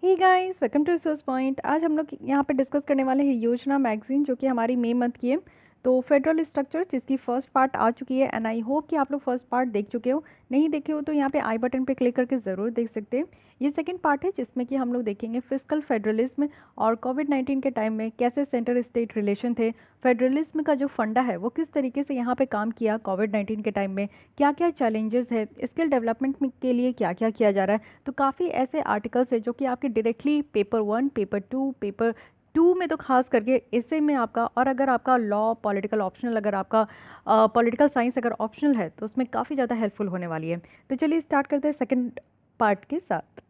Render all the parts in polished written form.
Hey guys, welcome to resource point. आज हम लोग यहाँ पे डिस्कस करने वाले हैं योजना मैगजीन, जो कि हमारी मई मंथ की है। तो फेडरल स्ट्रक्चर, जिसकी फर्स्ट पार्ट आ चुकी है एंड आई होप कि आप लोग फर्स्ट पार्ट देख चुके हो। नहीं देखे हो तो यहाँ पे आई बटन पे क्लिक करके ज़रूर देख सकते हैं। ये सेकंड पार्ट है जिसमें कि हम लोग देखेंगे फिस्कल फेडरलिज्म और कोविड-19 के टाइम में कैसे सेंटर स्टेट रिलेशन थे। फेडरलिज्म का जो फंडा है वो किस तरीके से यहाँ पे काम किया कोविड-19 के टाइम में, क्या क्या चैलेंजेस है, स्किल डेवलपमेंट के लिए क्या क्या किया जा रहा है। तो काफ़ी ऐसे आर्टिकल्स है जो कि आपके डायरेक्टली पेपर 1, पेपर 2, पेपर 2 में तो खास करके इससे में आपका, और अगर आपका लॉ पॉलिटिकल ऑप्शनल, अगर आपका पॉलिटिकल साइंस अगर ऑप्शनल है तो उसमें काफ़ी ज़्यादा हेल्पफुल होने वाली है। तो चलिए स्टार्ट करते हैं सेकंड पार्ट के साथ।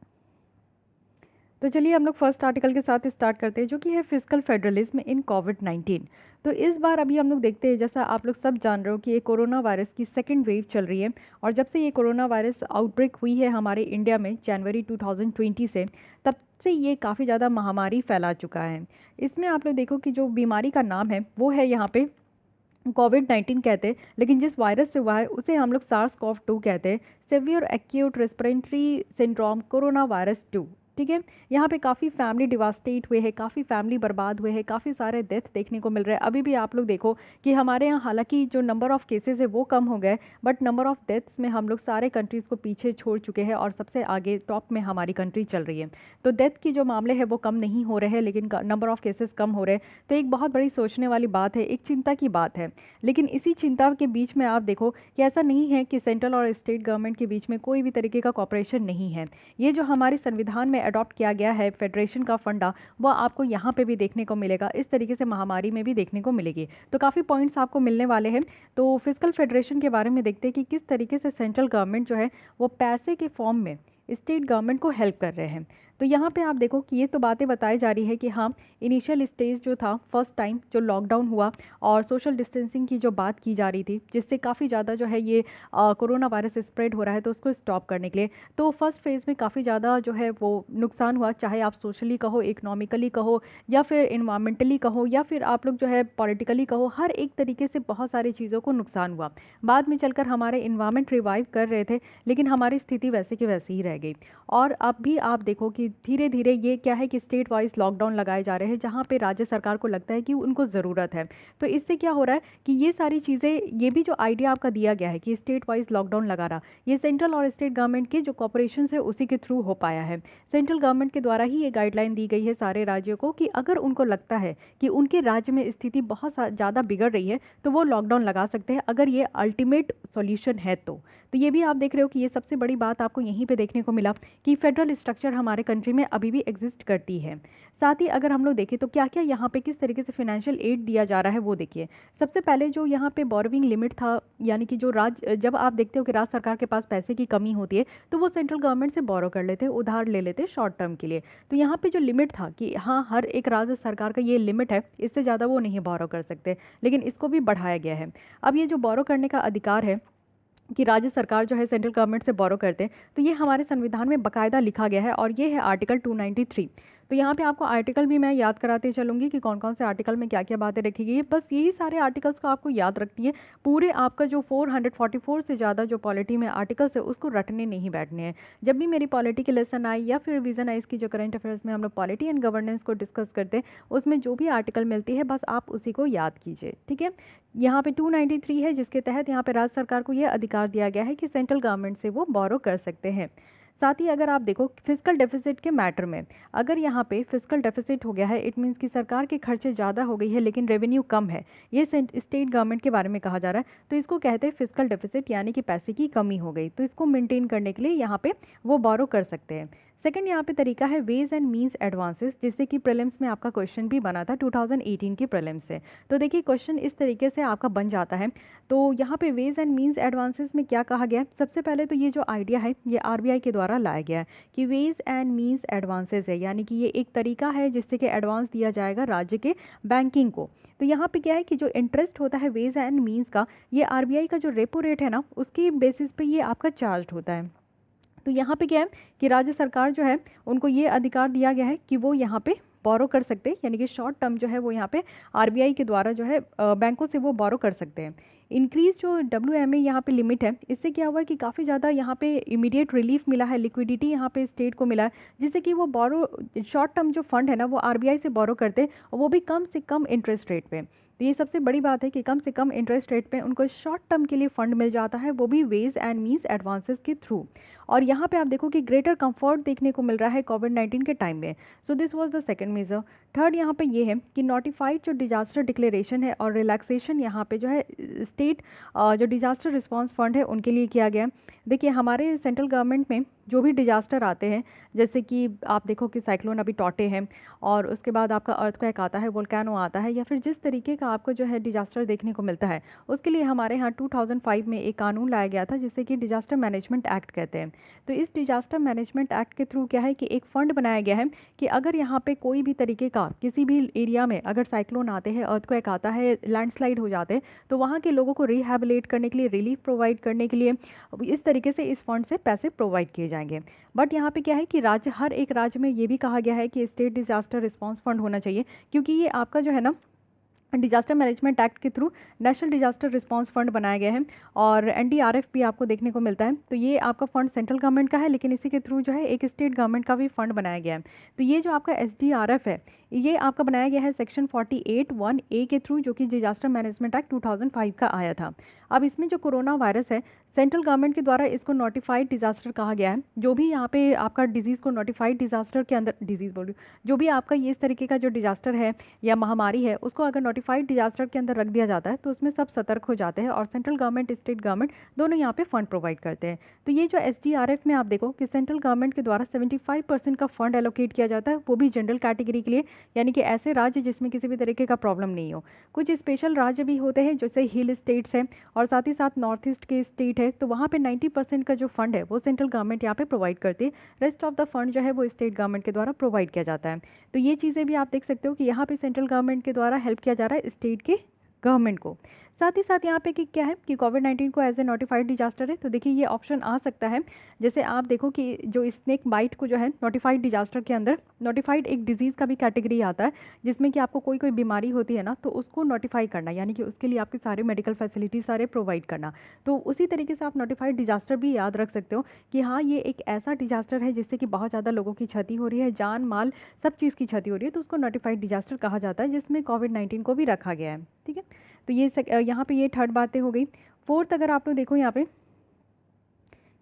तो चलिए हम लोग फर्स्ट आर्टिकल के साथ स्टार्ट करते हैं, जो कि है फिजिकल फेडरलिज्म इन कोविड-19। तो इस बार अभी हम लोग देखते हैं, जैसा आप लोग सब जान रहे हो कि ये कोरोना वायरस की सेकंड वेव चल रही है। और जब से ये कोरोना वायरस आउटब्रेक हुई है हमारे इंडिया में जनवरी 2020 से, तब से ये काफ़ी ज़्यादा महामारी फैला चुका है। इसमें आप लोग देखो कि जो बीमारी का नाम है वो है यहाँ पे कोविड-19 कहते हैं, लेकिन जिस वायरस से हुआ है उसे हम लोग सार्स कोव 2 कहते हैं, severe acute respiratory syndrome corona virus 2। ठीक है। यहाँ पे काफ़ी फैमिली डिवास्टेट हुए हैं, काफ़ी फैमिली बर्बाद हुए हैं, काफ़ी सारे डेथ देखने को मिल रहे हैं। अभी भी आप लोग देखो कि हमारे यहाँ हालांकि जो नंबर ऑफ़ केसेस है वो कम हो गए, बट नंबर ऑफ़ डेथ्स में हम लोग सारे कंट्रीज़ को पीछे छोड़ चुके हैं और सबसे आगे टॉप में हमारी कंट्री चल रही है। तो डेथ की जो मामले हैं वो कम नहीं हो रहे हैं, लेकिन नंबर ऑफ़ केसेस कम हो रहे हैं। तो एक बहुत बड़ी सोचने वाली बात है, एक चिंता की बात है। लेकिन इसी चिंता के बीच में आप देखो कि ऐसा नहीं है कि सेंट्रल और स्टेट गवर्नमेंट के बीच में कोई भी तरीके का कॉपरेशन नहीं है। ये जो हमारे संविधान में अडॉप्ट किया गया है फेडरेशन का फंडा, वो आपको यहाँ पे भी देखने को मिलेगा, इस तरीके से महामारी में भी देखने को मिलेगी। तो काफ़ी पॉइंट्स आपको मिलने वाले हैं। तो फिजिकल फेडरेशन के बारे में देखते हैं कि किस तरीके से सेंट्रल गवर्नमेंट जो है वो पैसे के फॉर्म में स्टेट गवर्नमेंट को हेल्प कर रहे हैं। तो यहाँ पे आप देखो कि ये तो बातें बताई जा रही है कि हाँ, इनिशियल स्टेज जो था फर्स्ट टाइम जो लॉकडाउन हुआ और सोशल डिस्टेंसिंग की जो बात की जा रही थी, जिससे काफ़ी ज़्यादा जो है ये कोरोना वायरस स्प्रेड हो रहा है, तो उसको स्टॉप करने के लिए तो फर्स्ट फेज़ में काफ़ी ज़्यादा जो है वो नुकसान हुआ, चाहे आप सोशली कहो, इकोनॉमिकली कहो, या फिर इन्वायरमेंटली कहो, या फिर आप लोग जो है पॉलिटिकली कहो, हर एक तरीके से बहुत सारी चीज़ों को नुकसान हुआ। बाद में चलकर हमारे इन्वायरमेंट रिवाइव कर रहे थे, लेकिन हमारी स्थिति वैसे की वैसी ही रह गई। और अब भी आप देखो कि धीरे धीरे ये क्या है कि स्टेट वाइज लॉकडाउन लगाए जा रहे हैं, जहाँ पे राज्य सरकार को लगता है कि उनको ज़रूरत है। तो इससे क्या हो रहा है कि ये सारी चीज़ें, ये भी जो आइडिया आपका दिया गया है कि स्टेट वाइज लॉकडाउन लगा रहा, ये सेंट्रल और स्टेट गवर्नमेंट के जो कॉपरेशन है उसी के थ्रू हो पाया है। सेंट्रल गवर्नमेंट के द्वारा ही ये गाइडलाइन दी गई है सारे राज्यों को कि अगर उनको लगता है कि उनके राज्य में स्थिति बहुत ज़्यादा बिगड़ रही है तो वो लॉकडाउन लगा सकते हैं, अगर ये अल्टीमेट सॉल्यूशन है तो ये भी आप देख रहे हो कि ये सबसे बड़ी बात आपको यहीं पे देखने को मिला कि फेडरल स्ट्रक्चर हमारे कंट्री में अभी भी एग्जिस्ट करती है। साथ ही अगर हम लोग देखें तो क्या क्या यहाँ पे किस तरीके से फिनेंशियल एड दिया जा रहा है वो देखिए। सबसे पहले जो यहाँ पे बोरोविंग लिमिट था, यानी कि जो जब आप देखते हो कि राज्य सरकार के पास पैसे की कमी होती है तो वो सेंट्रल गवर्नमेंट से बोरो कर लेते हैं, उधार ले लेते हैं शॉर्ट टर्म के लिए। तो यहाँ पे जो लिमिट था कि हाँ, हर एक राज्य सरकार का ये लिमिट है, इससे ज़्यादा वो नहीं बोरो कर सकते, लेकिन इसको भी बढ़ाया गया है। अब ये जो बोरो करने का अधिकार है कि राज्य सरकार जो है सेंट्रल गवर्नमेंट से बोरो करते हैं, तो ये हमारे संविधान में बाकायदा लिखा गया है और ये है आर्टिकल 293। तो यहाँ पे आपको आर्टिकल भी मैं याद कराते चलूँगी कि कौन कौन से आर्टिकल में क्या क्या बातें रखी गई है। बस यही सारे आर्टिकल्स को आपको याद रखनी है। पूरे आपका जो 444 से ज़्यादा जो पॉलिटी में आर्टिकल्स है उसको रटने नहीं बैठने हैं। जब भी मेरी पॉलिटी की लेसन आई या फिर रिवीजन आई, इसकी जो करंट अफेयर्स में हम लोग पॉलिटी एंड गवर्नेंस को डिस्कस करते हैं, उसमें जो भी आर्टिकल मिलती है बस आप उसी को याद कीजिए। ठीक है। यहाँ पे 293 है, जिसके तहत यहाँ पे राज्य सरकार को यह अधिकार दिया गया है कि सेंट्रल गवर्नमेंट से वो बोरो कर सकते हैं। साथ ही अगर आप देखो फिजिकल डेफिसिट के मैटर में, अगर यहाँ पे फिजिकल डेफिसिट हो गया है, इट मीन्स कि सरकार के खर्चे ज़्यादा हो गई है लेकिन रेवेन्यू कम है, ये स्टेट गवर्नमेंट के बारे में कहा जा रहा है, तो इसको कहते हैं फिजिकल डेफिसिट, यानी कि पैसे की कमी हो गई। तो इसको मेंटेन करने के लिए यहाँ पे वो बोरो कर सकते हैं। सेकंड यहाँ पे तरीका है वेज एंड मीन्स एडवांसेस, जिससे कि प्रीलिम्स में आपका क्वेश्चन भी बना था 2018 की प्रीलिम्स से। तो देखिए क्वेश्चन इस तरीके से आपका बन जाता है। तो यहाँ पे वेज एंड मीन्स एडवांसेस में क्या कहा गया है, सबसे पहले तो ये जो आइडिया है ये आरबीआई के द्वारा लाया गया है कि वेज एंड मीन्स एडवांसेस है, यानी कि ये एक तरीका है जिससे कि एडवांस दिया जाएगा राज्य के बैंकिंग को। तो यहाँ पे क्या है कि जो इंटरेस्ट होता है वेज एंड मीन्स का, ये आरबीआई का जो रेपो रेट है ना, उसकी बेसिस पे ये आपका चार्ज होता है। तो यहाँ पे क्या है कि राज्य सरकार जो है उनको ये अधिकार दिया गया है कि वो यहाँ पे बोरो कर सकते हैं, यानी कि शॉर्ट टर्म जो है वो यहाँ पे आरबीआई के द्वारा जो है बैंकों से वो बोरो कर सकते हैं। इंक्रीज जो WMA यहाँ पे लिमिट है, इससे क्या हुआ है कि काफ़ी ज़्यादा यहाँ पे इमीडिएट रिलीफ मिला है, लिक्विडिटी यहाँ पे स्टेट को मिला है, जिससे कि वो बोरो शॉर्ट टर्म जो फंड है ना वो RBI से बोरो करते और वो भी कम से कम इंटरेस्ट रेट पे। तो ये सबसे बड़ी बात है कि कम से कम इंटरेस्ट रेट पे उनको शॉर्ट टर्म के लिए फंड मिल जाता है, वो भी वेज एंड मीन्स एडवांसेस के थ्रू। और यहाँ पे आप देखो कि ग्रेटर कंफर्ट देखने को मिल रहा है कोविड-19 के टाइम में। So this was the second major. Third यहाँ पे ये है कि नोटिफाइड जो डिजास्टर डिक्लेरेशन है और रिलैक्सेशन यहाँ पे जो है स्टेट जो डिजास्टर रिस्पांस फंड है उनके लिए किया गया है। देखिए हमारे सेंट्रल गवर्नमेंट में जो भी डिजास्टर आते हैं, जैसे कि आप देखो कि साइक्लोन अभी टॉटे हैं, और उसके बाद आपका अर्थक्वेक आता है, वोल्केनो आता है, या फिर जिस तरीके का आपको जो है डिजास्टर देखने को मिलता है, उसके लिए हमारे यहाँ 2005 में एक कानून लाया गया था जिसे कि डिजास्टर मैनेजमेंट एक्ट कहते हैं। तो इस डिजास्टर मैनेजमेंट एक्ट के थ्रू क्या है कि एक फ़ंड बनाया गया है कि अगर यहाँ पे कोई भी तरीके का किसी भी एरिया में अगर साइक्लोन आते हैं, अर्थक्वेक आता है, लैंडस्लाइड हो जाते हैं, तो वहाँ के लोगों को रिहैबिलिटेट करने के लिए, रिलीफ प्रोवाइड करने के लिए इस तरीके से इस फंड से पैसे प्रोवाइड किए जाएंगे। बट यहाँ पे क्या है कि हर एक राज्य में ये भी कहा गया है कि स्टेट डिजास्टर रिस्पांस फंड होना चाहिए, क्योंकि ये आपका जो है ना डिजास्टर मैनेजमेंट एक्ट के through national disaster response fund बनाया गया है, और NDRF भी आपको देखने को मिलता है। तो ये आपका फंड सेंट्रल गवर्नमेंट का है, लेकिन इसी के थ्रू जो है एक स्टेट गवर्नमेंट का भी फंड बनाया गया है। तो ये जो आपका SDRF है, ये आपका बनाया गया है सेक्शन 48(1)(a) के थ्रू, जो कि डिजास्टर मैनेजमेंट एक्ट 2005 का आया था। अब इसमें जो कोरोना वायरस है, सेंट्रल गवर्नमेंट के द्वारा इसको नोटिफाइड डिजास्टर कहा गया है। जो भी यहाँ पे आपका डिजीज़ को नोटिफाइड डिजास्टर के अंदर, डिजीज़ बोल रही हूँ, जो भी आपका ये इस तरीके का जो डिजास्टर है या महामारी है, उसको अगर नोटिफाइड डिजास्टर के अंदर रख दिया जाता है तो उसमें सब सतर्क हो जाते हैं, और सेंट्रल गवर्नमेंट, स्टेट गवर्नमेंट दोनों यहाँ पे फंड प्रोवाइड करते हैं। तो ये जो SDRF में आप देखो कि सेंट्रल गवर्नमेंट के द्वारा 75% का फंड एलोकेट किया जाता है, वो भी जनरल कैटेगरी के लिए, यानी कि ऐसे राज्य जिसमें किसी भी तरीके का प्रॉब्लम नहीं हो। कुछ स्पेशल राज्य भी होते हैं जैसे हिल स्टेट्स हैं, और साथ ही साथ नॉर्थ ईस्ट के स्टेट है, तो वहाँ पे 90% का जो फंड है वो सेंट्रल गवर्नमेंट यहाँ पे प्रोवाइड करती है। रेस्ट ऑफ द फंड जो है वो स्टेट गवर्नमेंट के द्वारा प्रोवाइड किया जाता है। तो ये चीज़ें भी आप देख सकते हो कि यहाँ पे सेंट्रल गवर्नमेंट के द्वारा हेल्प किया जा रहा है स्टेट के गवर्नमेंट को। साथ ही साथ यहाँ पे कि क्या है कि कोविड-19 को एज ए नोटिफाइड डिजास्टर है, तो देखिए ये ऑप्शन आ सकता है। जैसे आप देखो कि जो स्नेक बाइट को जो है नोटिफाइड डिजास्टर के अंदर, नोटिफाइड एक डिजीज़ का भी कैटेगरी आता है, जिसमें कि आपको कोई बीमारी होती है ना, तो उसको नोटिफाई करना, यानी कि उसके लिए आपके सारे मेडिकल फैसिलिटी सारे प्रोवाइड करना। तो उसी तरीके से आप नोटिफाइड डिजास्टर भी याद रख सकते हो कि हाँ, ये एक ऐसा डिजास्टर है जिससे कि बहुत ज़्यादा लोगों की क्षति हो रही है, जान माल सब चीज़ की क्षति हो रही है, तो उसको नोटिफाइड डिजास्टर कहा जाता है, जिसमें कोविड-19 को भी रखा गया है। ठीक है, तो ये यहाँ पे ये थर्ड बातें हो गई। फोर्थ, अगर आप लोग देखो यहाँ पे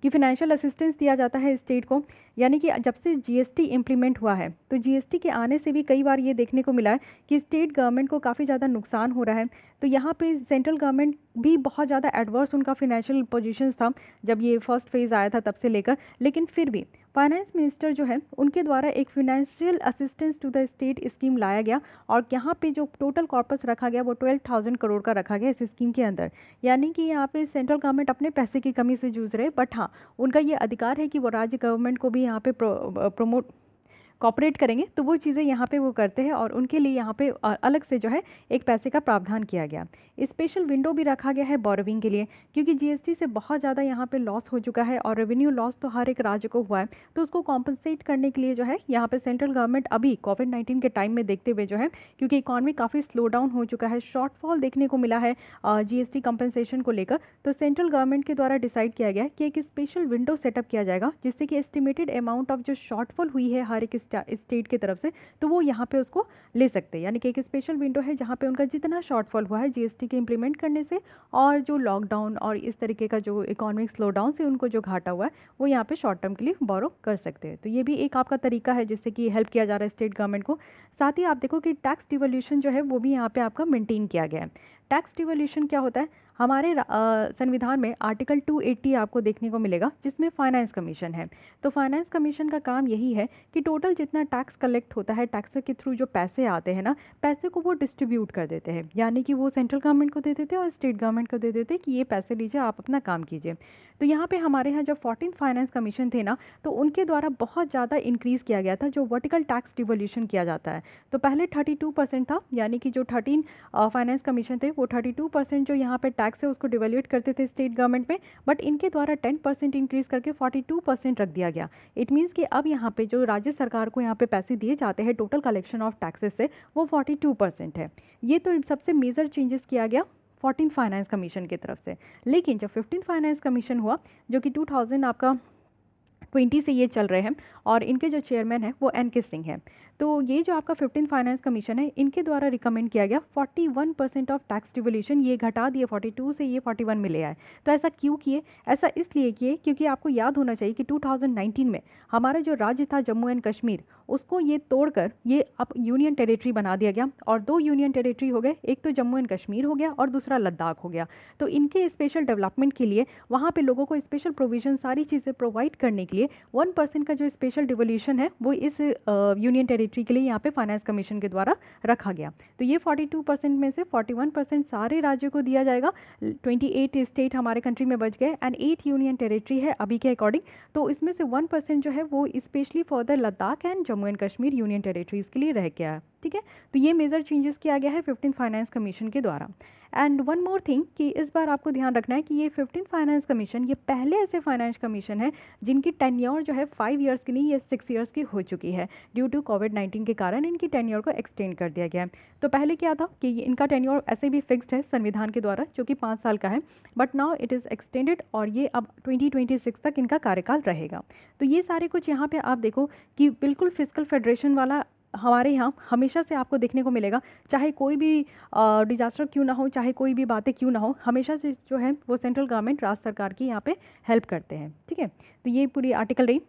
कि फिनेंशियल असिस्टेंस दिया जाता है स्टेट को, यानी कि जब से GST इम्प्लीमेंट हुआ है, तो GST के आने से भी कई बार ये देखने को मिला है कि स्टेट गवर्नमेंट को काफ़ी ज़्यादा नुकसान हो रहा है। तो यहाँ पे सेंट्रल गवर्नमेंट भी बहुत ज़्यादा एडवर्स उनका फिनेंशियल पोजीशंस था जब ये फर्स्ट फेज़ आया था तब से लेकर, लेकिन फिर भी फाइनेंस मिनिस्टर जो है उनके द्वारा एक financial assistance to the state scheme लाया गया, और यहाँ पे जो टोटल कॉर्पस रखा गया वो 12,000 करोड़ का रखा गया इस स्कीम के अंदर। यानी कि यहाँ पे सेंट्रल गवर्नमेंट अपने पैसे की कमी से जूझ रहे, बट हाँ, उनका ये अधिकार है कि वो राज्य गवर्नमेंट को भी यहाँ पे प्रमोट कॉपरेट करेंगे, तो वो चीज़ें यहाँ पे वो करते हैं, और उनके लिए यहाँ पे अलग से जो है एक पैसे का प्रावधान किया गया। स्पेशल विंडो भी रखा गया है बोरोविंग के लिए, क्योंकि GST से बहुत ज़्यादा यहाँ पे लॉस हो चुका है, और रेवेन्यू लॉस तो हर एक राज्य को हुआ है, तो उसको कॉम्पनसेट करने के लिए जो है यहाँ पे सेंट्रल गवर्नमेंट अभी कोविड-19 के टाइम में देखते हुए जो है, क्योंकि इकॉनमी काफ़ी स्लो डाउन हो चुका है, शॉर्टफॉल देखने को मिला है GST कंपनसेशन को लेकर, तो सेंट्रल गवर्नमेंट के द्वारा डिसाइड किया गया कि एक स्पेशल विंडो सेटअप किया जाएगा, जिससे कि एस्टिमेटेड अमाउंट ऑफ जो शॉर्टफॉल हुई है हर एक स्टेट की तरफ से, तो वो यहाँ पे उसको ले सकते हैं। यानी कि एक स्पेशल विंडो है जहाँ पे उनका जितना शॉर्टफॉल हुआ है GST के इम्प्लीमेंट करने से, और जो लॉकडाउन और इस तरीके का जो इकोनॉमिक स्लो डाउन से उनको जो घाटा हुआ है, वो यहाँ पे शॉर्ट टर्म के लिए बोरो कर सकते हैं। तो ये भी एक आपका तरीका है जिससे कि हेल्प किया जा रहा है स्टेट गवर्नमेंट को। साथ ही आप देखो कि टैक्स डिवोल्यूशन जो है वो भी यहाँ पे आपका मेंटेन किया गया है। टैक्स डिवोल्यूशन क्या होता है? हमारे संविधान में आर्टिकल 280 आपको देखने को मिलेगा, जिसमें फाइनेंस कमीशन है। तो फाइनेंस कमीशन का काम यही है कि टोटल जितना टैक्स कलेक्ट होता है, टैक्स के थ्रू जो पैसे आते हैं ना, पैसे को वो डिस्ट्रीब्यूट कर देते हैं, यानी कि वो सेंट्रल गवर्नमेंट को दे देते हैं और स्टेट गवर्नमेंट को दे देते हैं कि ये पैसे लीजिए, आप अपना काम कीजिए। तो यहाँ पे हमारे यहाँ जब 14th फाइनेंस कमीशन थे ना, तो उनके द्वारा बहुत ज़्यादा इंक्रीज़ किया गया था जो वर्टिकल टैक्स डिवोल्यूशन किया जाता है। तो पहले 32% था, यानी कि जो 13 फाइनेंस कमीशन थे वो 32% जो यहाँ पे टैक्स है उसको डिवोल्यूट करते थे स्टेट गवर्नमेंट में, बट इनके द्वारा 10% इंक्रीज़ करके 42% रख दिया गया। इट मीन्स कि अब यहाँ पे जो राज्य सरकार को यहाँ पे पैसे दिए जाते हैं टोटल कलेक्शन ऑफ टैक्सेस से, वो 42% है। ये तो सबसे मेजर चेंजेस किया गया 14 फाइनेंस कमीशन की तरफ से। लेकिन जब 15 फाइनेंस कमीशन हुआ, जो कि 2000 आपका 20 से ये चल रहे हैं, और इनके जो चेयरमैन हैं वो एन के सिंह हैं, तो ये जो आपका 15 फाइनेंस कमीशन है, इनके द्वारा रिकमेंड किया गया 41% ऑफ टैक्स डिवोल्यूशन ये घटा दिए, 42 से ये 41 में ले आए। तो ऐसा क्यों किए? ऐसा इसलिए किए क्योंकि आपको याद होना चाहिए कि 2019 में हमारा जो राज्य था जम्मू एंड कश्मीर, उसको ये तोड़कर ये अब यूनियन टेरिटरी बना दिया गया, और 2 यूनियन टेरिटरी हो गए, एक तो जम्मू एंड कश्मीर हो गया और दूसरा लद्दाख हो गया। तो इनके स्पेशल डेवलपमेंट के लिए वहाँ पे लोगों को स्पेशल प्रोविजन सारी चीज़ें प्रोवाइड करने के लिए 1% का जो स्पेशल डिवोल्यूशन है वो इस यूनियन टेरिटरी के लिए यहाँ पे फाइनेंस कमीशन के द्वारा रखा गया। तो ये 42% में से 41% सारे राज्यों को दिया जाएगा। 28 स्टेट हमारे कंट्री में बच गए एंड 8 यूनियन टेरिटरी है अभी के अकॉर्डिंग। तो इसमें से 1% जो है वो specially for the Ladakh and Jammu and Kashmir union territories के लिए रह गया है। ठीक है, तो ये मेजर चेंजेस किया गया है 15 फाइनेंस कमीशन के द्वारा। एंड वन मोर थिंग कि इस बार आपको ध्यान रखना है कि ये 15 फाइनेंस कमीशन ये पहले ऐसे फाइनेंस कमीशन है जिनकी टेन्योर जो है 5 ईयर्स की नहीं, ये 6 ईयर्स की हो चुकी है। ड्यू टू कोविड-19 के कारण इनकी टेन्योर को एक्सटेंड कर दिया गया है। तो पहले क्या था कि इनका टेन्योर ऐसे भी फिक्स्ड है संविधान के द्वारा, जो कि 5 साल का है, but now it is extended और ये अब 2026 तक इनका कार्यकाल रहेगा। तो ये सारे कुछ यहाँ पे आप देखो कि बिल्कुल फिस्कल फेडरेशन वाला हमारे यहाँ हमेशा से आपको देखने को मिलेगा, चाहे कोई भी डिजास्टर क्यों ना हो, चाहे कोई भी बातें क्यों ना हो, हमेशा से जो है वो सेंट्रल गवर्नमेंट राज्य सरकार की यहाँ पे हेल्प करते हैं। ठीक है, तो ये पूरी आर्टिकल रही।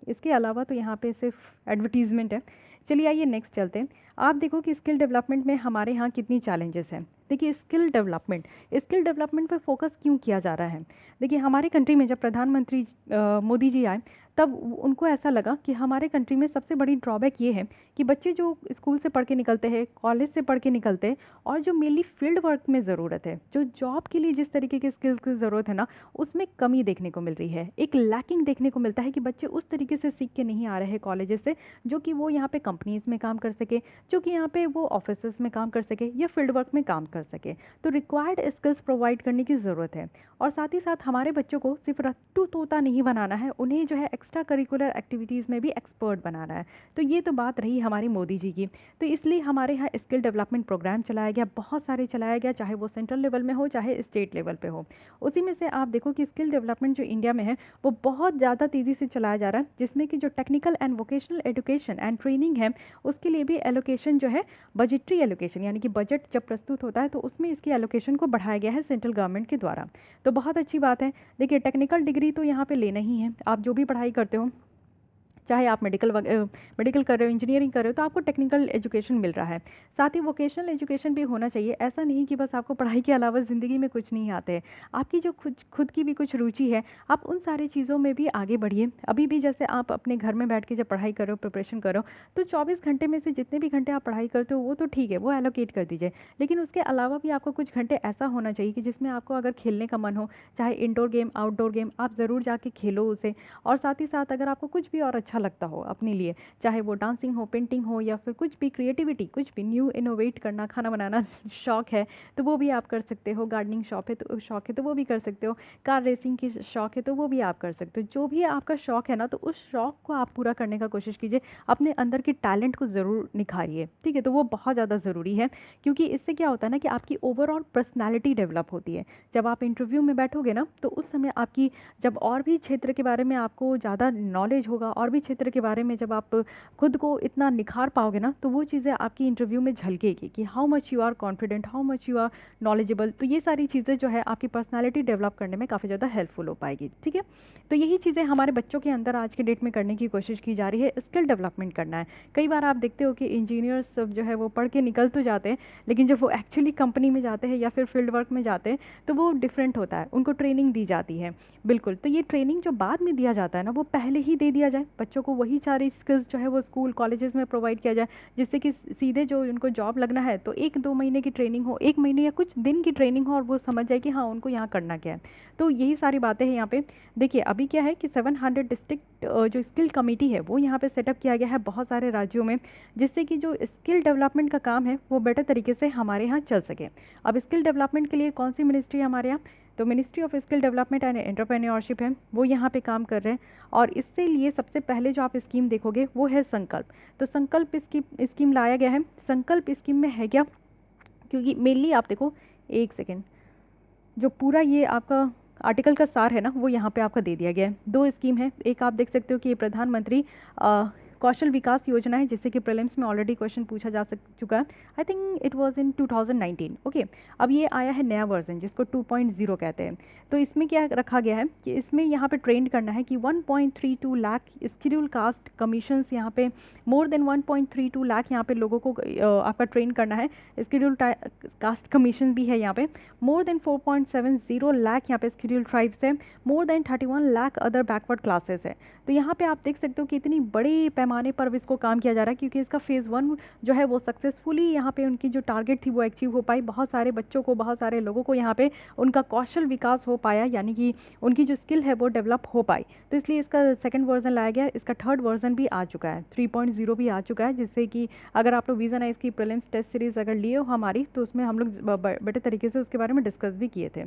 इसके अलावा तो यहाँ पे सिर्फ एडवर्टीजमेंट है। चलिए आइए नेक्स्ट चलते हैं। आप देखो कि स्किल डेवलपमेंट में हमारे यहाँ कितनी चैलेंजेस हैं। देखिए स्किल डेवलपमेंट पर फोकस क्यों किया जा रहा है? देखिए हमारे कंट्री में जब प्रधानमंत्री मोदी जी आए, तब उनको ऐसा लगा कि हमारे कंट्री में सबसे बड़ी ड्रॉबैक ये है कि बच्चे जो स्कूल से पढ़ के निकलते हैं, कॉलेज से पढ़ के निकलते हैं, और जो मेनली फील्ड वर्क में ज़रूरत है, जो जॉब के लिए जिस तरीके के स्किल्स की ज़रूरत है ना, उसमें कमी देखने को मिल रही है। एक लैकिंग देखने को मिलता है कि बच्चे उस तरीके से सीख के नहीं आ रहे हैं कॉलेजेस से, जो कि वो यहाँ पे कंपनीज़ में काम कर सके, जो कि यहाँ पे वो ऑफिस में काम कर सके या फील्ड वर्क में काम कर सके। तो रिक्वायर्ड स्किल्स प्रोवाइड करने की ज़रूरत है। और साथ ही साथ हमारे बच्चों को सिर्फ रट्टू तोता नहीं बनाना है, उन्हें जो है एक्स्ट्रा करिकुलर एक्टिविटीज़ में भी एक्सपर्ट बनाना है। तो ये तो बात रही हमारी मोदी जी की। तो इसलिए हमारे यहाँ स्किल डेवलपमेंट प्रोग्राम चलाया गया, बहुत सारे चलाया गया, चाहे वो सेंट्रल लेवल में हो चाहे स्टेट लेवल पे हो। उसी में से आप देखो कि स्किल डेवलपमेंट जो इंडिया में है वो बहुत ज़्यादा तेज़ी से चलाया जा रहा है, जिसमें कि जो technical and vocational education and training है, उसके लिए भी एलोकेशन जो है बजटरी एलोकेशन, यानी कि बजट जब प्रस्तुत होता है तो उसमें इसकी एलोकेशन को बढ़ाया गया है सेंट्रल गवर्नमेंट के द्वारा। तो बहुत अच्छी बात है। देखिए टेक्निकल डिग्री तो यहाँ पे लेना ही है, आप जो भी पढ़ाई करते हो, चाहे आप मेडिकल कर रहे हो, इंजीनियरिंग कर रहे हो, तो आपको टेक्निकल एजुकेशन मिल रहा है। साथ ही वोकेशनल एजुकेशन भी होना चाहिए। ऐसा नहीं कि बस आपको पढ़ाई के अलावा ज़िंदगी में कुछ नहीं आते हैं, आपकी जो खुद की भी कुछ रुचि है, आप उन सारी चीज़ों में भी आगे बढ़िए। अभी भी जैसे आप अपने घर में बैठ के जब पढ़ाई करो, प्रिपरेशन करो, तो 24 घंटे में से जितने भी घंटे आप पढ़ाई करते हो वो तो ठीक है, वो एलोकेट कर दीजिए, लेकिन उसके अलावा भी आपको कुछ घंटे ऐसा होना चाहिए कि जिसमें आपको अगर खेलने का मन हो, चाहे इंडोर गेम आउटडोर गेम, आप ज़रूर जाके खेलो उसे। और साथ ही साथ अगर आपको कुछ भी और अच्छा लगता हो अपने लिए, चाहे वो डांसिंग हो, पेंटिंग हो, या फिर कुछ भी क्रिएटिविटी, कुछ भी न्यू इनोवेट करना, खाना बनाना शौक है तो वो भी आप कर सकते हो। गार्डनिंग शौक है तो वो भी कर सकते हो। कार रेसिंग की शौक है तो वो भी आप कर सकते हो। जो भी आपका शौक है ना, तो उस शौक को आप पूरा करने का कोशिश कीजिए, अपने अंदर के टैलेंट को ज़रूर निखारिए। ठीक है, तो वो बहुत ज़्यादा ज़रूरी है, क्योंकि इससे क्या होता है ना कि आपकी ओवरऑल पर्सनैलिटी डेवलप होती है। जब आप इंटरव्यू में बैठोगे ना, तो उस समय आपकी जब और भी क्षेत्र के बारे में आपको ज़्यादा नॉलेज होगा, और भी क्षेत्र के बारे में जब आप खुद को इतना निखार पाओगे ना, तो वो चीज़ें आपकी इंटरव्यू में झलकेगी कि how much you are confident, how much you are knowledgeable. तो ये सारी चीज़ें जो है आपकी पर्सनालिटी डेवलप करने में काफ़ी ज़्यादा हेल्पफुल हो पाएगी। ठीक है, तो यही चीज़ें हमारे बच्चों के अंदर आज के डेट में करने की कोशिश की जा रही है, स्किल डेवलपमेंट करना है। कई बार आप देखते हो कि इंजीनियर्स सब जो है वो पढ़ के निकल तो जाते हैं, लेकिन जब वो एक्चुअली कंपनी में जाते हैं या फिर फील्ड वर्क में जाते हैं तो वो डिफरेंट होता है, उनको ट्रेनिंग दी जाती है। बिल्कुल, तो ये ट्रेनिंग जो बाद में दिया जाता है ना, वो पहले ही दे दिया जाए, बच्चों को वही सारी स्किल्स जो है वो स्कूल कॉलेजेस में प्रोवाइड किया जाए, जिससे कि सीधे जो उनको जॉब लगना है तो 1-2 महीने की ट्रेनिंग हो, 1 महीने या कुछ दिन की ट्रेनिंग हो, और वो समझ जाए कि हाँ उनको यहाँ करना क्या है। तो यही सारी बातें हैं यहाँ पे। देखिए अभी क्या है कि 700 डिस्ट्रिक्ट जो स्किल कमेटी है वो यहाँ पे सेटअप किया गया है बहुत सारे राज्यों में, जिससे कि जो स्किल डेवलपमेंट का काम है वो बेटर तरीके से हमारे यहाँ चल सके। अब स्किल डेवलपमेंट के लिए कौन सी मिनिस्ट्री है हमारे यहाँ? तो ministry of skill development and entrepreneurship है, वो यहाँ पे काम कर रहे हैं। और इससे लिए सबसे पहले जो आप स्कीम देखोगे वो है संकल्प। तो संकल्प स्कीम लाया गया है। संकल्प स्कीम में है क्या, क्योंकि मेनली आप देखो, एक सेकेंड, जो पूरा ये आपका आर्टिकल का सार है ना, वो यहाँ पे आपका दे दिया गया है। दो स्कीम है, एक आप देख सकते हो कि ये प्रधानमंत्री कौशल विकास योजना है, जिससे कि प्रीलिम्स में ऑलरेडी क्वेश्चन पूछा जा चुका है। I think it was in 2019। Okay, अब ये आया है नया वर्जन जिसको 2.0 कहते हैं। तो इसमें क्या रखा गया है कि इसमें यहाँ पे ट्रेंड करना है कि 1.32 लाख शेड्यूल कास्ट कमीशंस, यहाँ पे मोर देन 1.32 लाख यहाँ पे लोगों को आपका ट्रेन करना है। शेड्यूल कास्ट कमीशन भी है यहाँ पे। मोर देन 4.70 लाख यहाँ पे शेड्यूल ट्राइब्स है। More than 31 lakh other backward classes है। तो यहाँ पे आप देख सकते हो कि इतनी बड़े पैमाने पर इसको काम किया जा रहा है, क्योंकि इसका फेज़ 1 जो है वो सक्सेसफुली यहाँ पे उनकी जो टारगेट थी वो अचीव हो पाई। बहुत सारे बच्चों को, बहुत सारे लोगों को यहाँ पे उनका कौशल विकास हो पाया, यानी कि उनकी जो स्किल है वो डेवलप हो पाई। तो इसलिए इसका सेकंड वर्जन लाया गया। इसका थर्ड वर्जन भी आ चुका है, 3.0 भी आ चुका है, जिससे कि अगर आप लोग विजन है इसकी प्रीलिम्स टेस्ट सीरीज़ अगर लिए हो हमारी, तो उसमें हम लोग बड़े तरीके से उसके बारे में डिस्कस भी किए थे।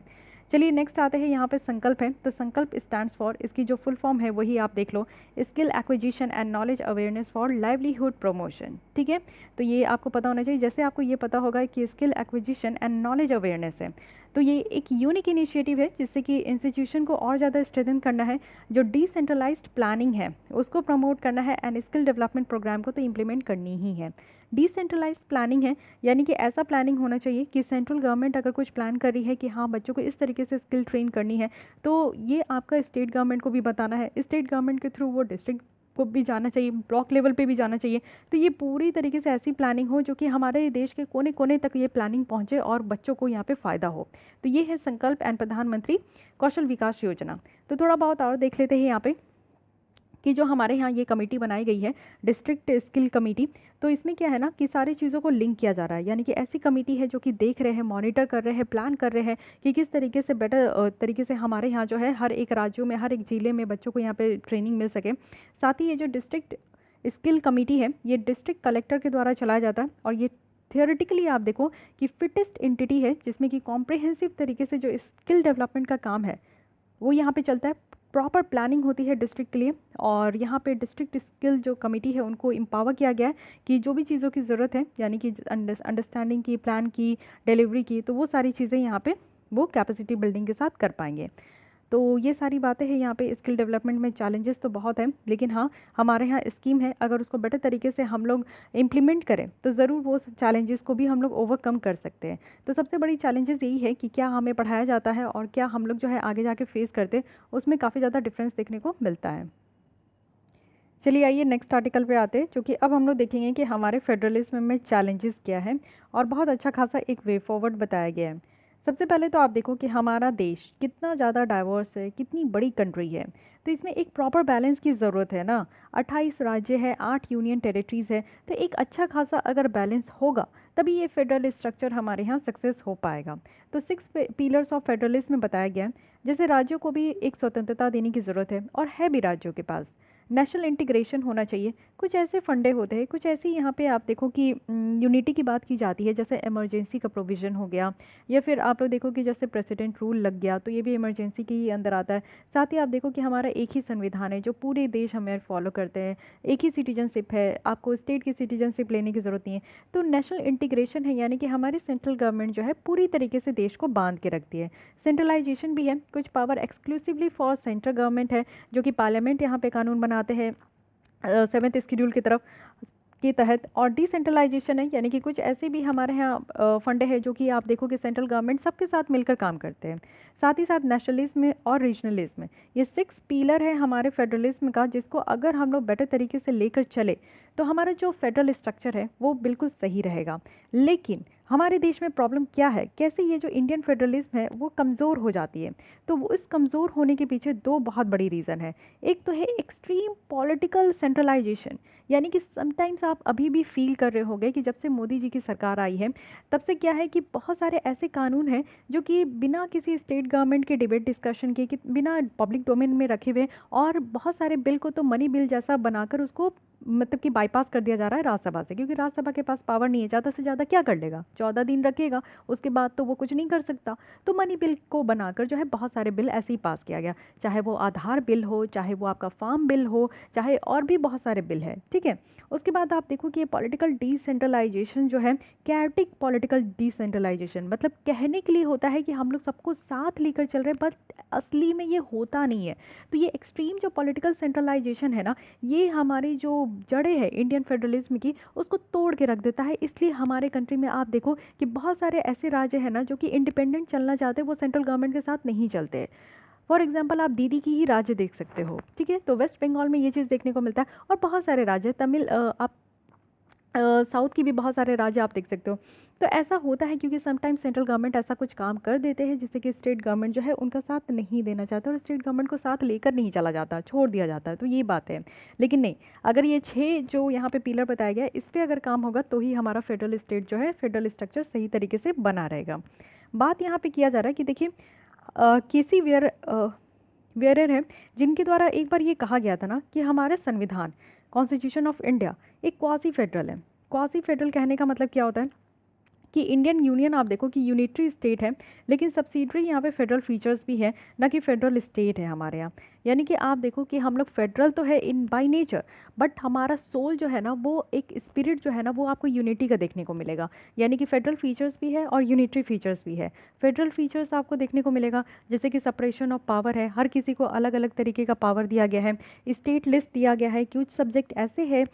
चलिए नेक्स्ट आते हैं, यहाँ पे संकल्प है। तो संकल्प स्टैंड्स फॉर, इसकी जो फुल फॉर्म है वही आप देख लो, skill acquisition and knowledge awareness for livelihood promotion. ठीक है, तो ये आपको पता होना चाहिए। जैसे आपको ये पता होगा कि skill acquisition and knowledge awareness है, तो ये एक यूनिक इनिशिएटिव है जिससे कि इंस्टीट्यूशन को और ज़्यादा स्ट्रेंथन करना है। जो डिसेंट्रलाइज्ड प्लानिंग है उसको प्रमोट करना है, एंड स्किल डेवलपमेंट प्रोग्राम को तो इम्प्लीमेंट करनी ही है। डिसेंट्रलाइज्ड प्लानिंग है, यानी कि ऐसा प्लानिंग होना चाहिए कि सेंट्रल गवर्नमेंट अगर कुछ प्लान कर रही है कि हाँ बच्चों को इस तरीके से स्किल ट्रेन करनी है, तो ये आपका स्टेट गवर्नमेंट को भी बताना है। स्टेट गवर्नमेंट के थ्रू वो डिस्ट्रिक्ट को भी जाना चाहिए, ब्लॉक लेवल पे भी जाना चाहिए। तो ये पूरी तरीके से ऐसी प्लानिंग हो जो कि हमारे देश के कोने कोने तक ये प्लानिंग पहुंचे और बच्चों को यहाँ पे फ़ायदा हो। तो ये है संकल्प एंड प्रधानमंत्री कौशल विकास योजना। तो थोड़ा बहुत और देख लेते हैं यहाँ पे कि जो हमारे यहाँ ये कमेटी बनाई गई है, डिस्ट्रिक्ट स्किल कमेटी। तो इसमें क्या है ना कि सारी चीज़ों को लिंक किया जा रहा है, यानी कि ऐसी कमेटी है जो कि देख रहे हैं, मॉनिटर कर रहे हैं, प्लान कर रहे हैं कि किस तरीके से बेटर तरीके से हमारे यहाँ जो है हर एक राज्यों में, हर एक ज़िले में बच्चों को यहाँ पे ट्रेनिंग मिल सके। साथ ही ये जो डिस्ट्रिक्ट स्किल कमेटी है ये डिस्ट्रिक्ट कलेक्टर के द्वारा चलाया जाता है, और ये थियोरेटिकली आप देखो कि फिटेस्ट एंटिटी है, जिसमें कि कॉम्प्रिहेंसिव तरीके से जो स्किल डेवलपमेंट का काम है वो यहाँ पे चलता है। प्रॉपर प्लानिंग होती है डिस्ट्रिक्ट के लिए, और यहाँ पे डिस्ट्रिक्ट स्किल जो कमेटी है उनको एम्पावर किया गया है कि जो भी चीज़ों की ज़रूरत है, यानी कि अंडरस्टैंडिंग की, प्लान की, डिलीवरी की, तो वो सारी चीज़ें यहाँ पे वो कैपेसिटी बिल्डिंग के साथ कर पाएंगे। तो ये सारी बातें हैं यहाँ पे। स्किल डेवलपमेंट में चैलेंजेस तो बहुत हैं, लेकिन हाँ हमारे यहाँ स्कीम है, अगर उसको बेटर तरीके से हम लोग इम्प्लीमेंट करें तो ज़रूर वो चैलेंजेस को भी हम लोग ओवरकम कर सकते हैं। तो सबसे बड़ी चैलेंजेस यही है कि क्या हमें पढ़ाया जाता है और क्या हम लोग जो है आगे जाके फेस करते हैं, उसमें काफ़ी ज़्यादा डिफरेंस देखने को मिलता है। चलिए आइए नेक्स्ट आर्टिकल पे आते हैं, जो कि अब हम लोग देखेंगे कि हमारे फेडरलिज्म में चैलेंजेस क्या है, और बहुत अच्छा खासा एक वे फॉरवर्ड बताया गया है। सबसे पहले तो आप देखो कि हमारा देश कितना ज़्यादा डाइवर्स है, कितनी बड़ी कंट्री है। तो इसमें एक प्रॉपर बैलेंस की ज़रूरत है ना। 28 राज्य है, 8 यूनियन टेरिटरीज़ है, तो एक अच्छा खासा अगर बैलेंस होगा तभी ये फेडरल स्ट्रक्चर हमारे यहाँ सक्सेस हो पाएगा। तो 6 पिलर्स ऑफ फेडरलिज्म में बताया गया है, जैसे राज्यों को भी एक स्वतंत्रता देने की ज़रूरत है भी राज्यों के पास। नेशनल इंटीग्रेशन होना चाहिए। कुछ ऐसे फंडे होते हैं, कुछ ऐसी यहाँ पे आप देखो कि यूनिटी की बात की जाती है, जैसे इमरजेंसी का प्रोविज़न हो गया, या फिर आप लोग देखो कि जैसे प्रेसिडेंट रूल लग गया तो ये भी इमरजेंसी के ही अंदर आता है। साथ ही आप देखो कि हमारा एक ही संविधान है जो पूरे देश हमें फॉलो करते हैं, एक ही सिटीजनशिप है, आपको स्टेट की सिटीजनशिप लेने की ज़रूरत नहीं है। तो नेशनल इंटीग्रेशन है, यानी कि हमारी सेंट्रल गवर्नमेंट जो है पूरी तरीके से देश को बांध के रखती है। सेंट्रलाइजेशन भी है, कुछ power exclusively for central government है, जो कि पार्लियामेंट यहाँ पे कानून बनाते हैं 7th शेड्यूल की तरफ के तहत। और डिसेंट्रलाइजेशन है, यानी कि कुछ ऐसे भी हमारे यहाँ फंड है जो कि आप देखो कि सेंट्रल गवर्नमेंट सबके साथ मिलकर काम करते हैं। साथ ही साथ नेशनलिज्म और रीजनलिज्म, ये 6 पिलर है हमारे फेडरलिज्म का, जिसको अगर हम लोग बेटर तरीके से लेकर चले तो हमारा जो फेडरल स्ट्रक्चर है वो बिल्कुल सही रहेगा। लेकिन हमारे देश में प्रॉब्लम क्या है, कैसे ये जो इंडियन फेडरलिज्म है वो कमज़ोर हो जाती है। तो वो इस कमज़ोर होने के पीछे 2 बहुत बड़ी रीज़न है। एक तो है एक्सट्रीम पॉलिटिकल सेंट्रलाइजेशन, यानी कि समटाइम्स आप अभी भी फील कर रहे होंगे कि जब से मोदी जी की सरकार आई है तब से क्या है कि बहुत सारे ऐसे कानून हैं जो कि बिना किसी स्टेट गवर्नमेंट के डिबेट डिस्कशन के, बिना पब्लिक डोमेन में रखे हुए, और बहुत सारे बिल को तो मनी बिल जैसा बनाकर उसको मतलब कि बाईपास कर दिया जा रहा है राज्यसभा से, क्योंकि राज्यसभा के पास पावर नहीं है। ज़्यादा से ज़्यादा क्या कर लेगा, 14 दिन रखेगा, उसके बाद तो वो कुछ नहीं कर सकता। तो मनी बिल को बनाकर जो है बहुत सारे बिल ऐसे ही पास किया गया, चाहे वो आधार बिल हो, चाहे वो आपका फार्म बिल हो, चाहे और भी बहुत सारे बिल है। ठीक ठीक है। उसके बाद आप देखो कि ये पॉलिटिकल डिसेंट्रलाइजेशन जो है, कैटिक पॉलिटिकल डिसेंट्रलाइजेशन, मतलब कहने के लिए होता है कि हम लोग सबको साथ लेकर चल रहे हैं, बट असली में ये होता नहीं है। तो ये एक्सट्रीम जो पॉलिटिकल सेंट्रलाइजेशन है ना, ये हमारी जो जड़ें हैं इंडियन फेडरलिज्म की, उसको तोड़ के रख देता है। इसलिए हमारे कंट्री में आप देखो कि बहुत सारे ऐसे राज्य हैं ना जो कि इंडिपेंडेंट चलना चाहते हैं, वो सेंट्रल गवर्नमेंट के साथ नहीं चलते। फॉर एग्जाम्पल आप दीदी की ही राज्य देख सकते हो, ठीक है। तो वेस्ट बंगाल में ये चीज़ देखने को मिलता है, और बहुत सारे राज्य तमिल आप साउथ की भी बहुत सारे राज्य आप देख सकते हो। तो ऐसा होता है क्योंकि समटाइम्स सेंट्रल गवर्नमेंट ऐसा कुछ काम कर देते हैं जिससे कि स्टेट गवर्नमेंट जो है उनका साथ नहीं देना चाहता, और स्टेट गवर्नमेंट को साथ लेकर नहीं चला जाता, छोड़ दिया जाता है। तो ये बात है। लेकिन नहीं, अगर ये 6 जो यहाँ पे पिलर बताया गया है, इस पर अगर काम होगा तो ही हमारा फेडरल स्टेट जो है, फेडरल स्ट्रक्चर सही तरीके से बना रहेगा। बात यहाँ पे किया जा रहा है कि देखिए केसी वेयर है, जिनके द्वारा एक बार ये कहा गया था ना कि हमारा संविधान, कॉन्स्टिट्यूशन ऑफ इंडिया, एक क्वासी फेडरल है। क्वासी फेडरल कहने का मतलब क्या होता है कि इंडियन यूनियन आप देखो कि यूनिटरी स्टेट है, लेकिन सब्सिडरी यहाँ पे फेडरल फीचर्स भी है, ना कि फेडरल स्टेट है हमारे यहाँ। यानी कि आप देखो कि हम लोग फेडरल तो है इन बाय नेचर, बट हमारा सोल जो है ना, वो एक स्पिरिट जो है ना, वो आपको यूनिटी का देखने को मिलेगा। यानी कि फेडरल फीचर्स भी है और यूनिटरी फीचर्स भी है। फेडरल फीचर्स आपको देखने को मिलेगा जैसे कि सेपरेशन ऑफ पावर है, हर किसी को अलग अलग तरीके का पावर दिया गया है। स्टेट लिस्ट दिया गया है, कुछ सब्जेक्ट ऐसे है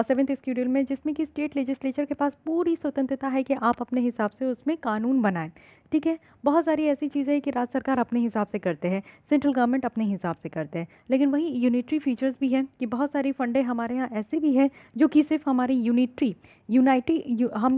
7th शेड्यूल में जिसमें कि स्टेट लेजिस्लेचर के पास पूरी स्वतंत्रता है कि आप अपने हिसाब से उसमें कानून बनाएं, ठीक है। बहुत सारी ऐसी चीज़ें हैं कि राज्य सरकार अपने हिसाब से करते हैं, सेंट्रल गवर्नमेंट अपने हिसाब से करते हैं। लेकिन वही यूनिटरी फीचर्स भी हैं कि बहुत सारी फंडे हमारे यहाँ ऐसे भी हैं जो कि सिर्फ हमारी हम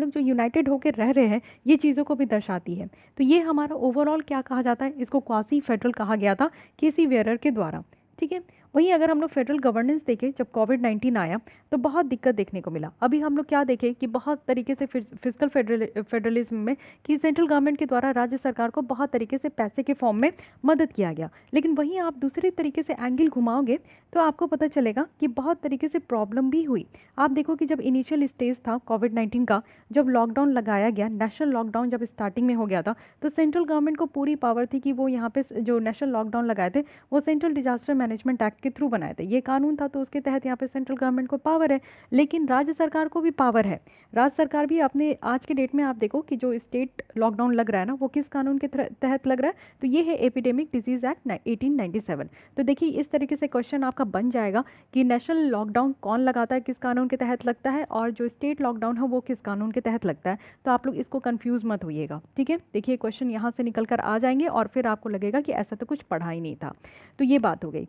लोग जो यूनाइटेड होकर रह रहे हैं, ये चीज़ों को भी दर्शाती है। तो ये हमारा ओवरऑल क्या कहा जाता है, इसको क्वासी फेडरल कहा गया था केसी वेयर के द्वारा, ठीक है। वहीं अगर हम लोग फेडरल गवर्नेंस देखें, जब कोविड-19 आया तो बहुत दिक्कत देखने को मिला। अभी हम लोग क्या देखें कि बहुत तरीके से फिजिकल फेडरलिज्म में कि सेंट्रल गवर्नमेंट के द्वारा राज्य सरकार को बहुत तरीके से पैसे के फॉर्म में मदद किया गया। लेकिन वहीं आप दूसरे तरीके से एंगल घुमाओगे तो आपको पता चलेगा कि बहुत तरीके से प्रॉब्लम भी हुई। आप देखो कि जब इनिशियल स्टेज था कोविड-19 का, जब लॉकडाउन लगाया गया, नेशनल लॉकडाउन जब स्टार्टिंग में हो गया था, तो सेंट्रल गवर्नमेंट को पूरी पावर थी कि वो यहाँ पे जो नेशनल लॉकडाउन लगाए थे वो सेंट्रल डिजास्टर मैनेजमेंट एक्ट के थ्रू बनाए थे। ये कानून था, तो उसके तहत यहाँ पे सेंट्रल गवर्नमेंट को पावर है। लेकिन राज्य सरकार को भी पावर है। राज्य सरकार भी अपने आज के डेट में आप देखो कि जो स्टेट लॉकडाउन लग रहा है ना, वो किस कानून के तहत लग रहा है, तो ये है एपिडेमिक डिजीज एक्ट 1897। तो देखिए इस तरीके से क्वेश्चन आपका बन जाएगा कि नेशनल लॉकडाउन कौन लगाता है, किस कानून के तहत लगता है, और जो स्टेट लॉकडाउन है वो किस कानून के तहत लगता है। तो आप लोग इसको कंफ्यूज मत होइएगा, ठीक है। देखिए क्वेश्चन यहाँ से निकल कर आ जाएंगे और फिर आपको लगेगा कि ऐसा तो कुछ पढ़ा ही नहीं था। तो ये बात हो गई।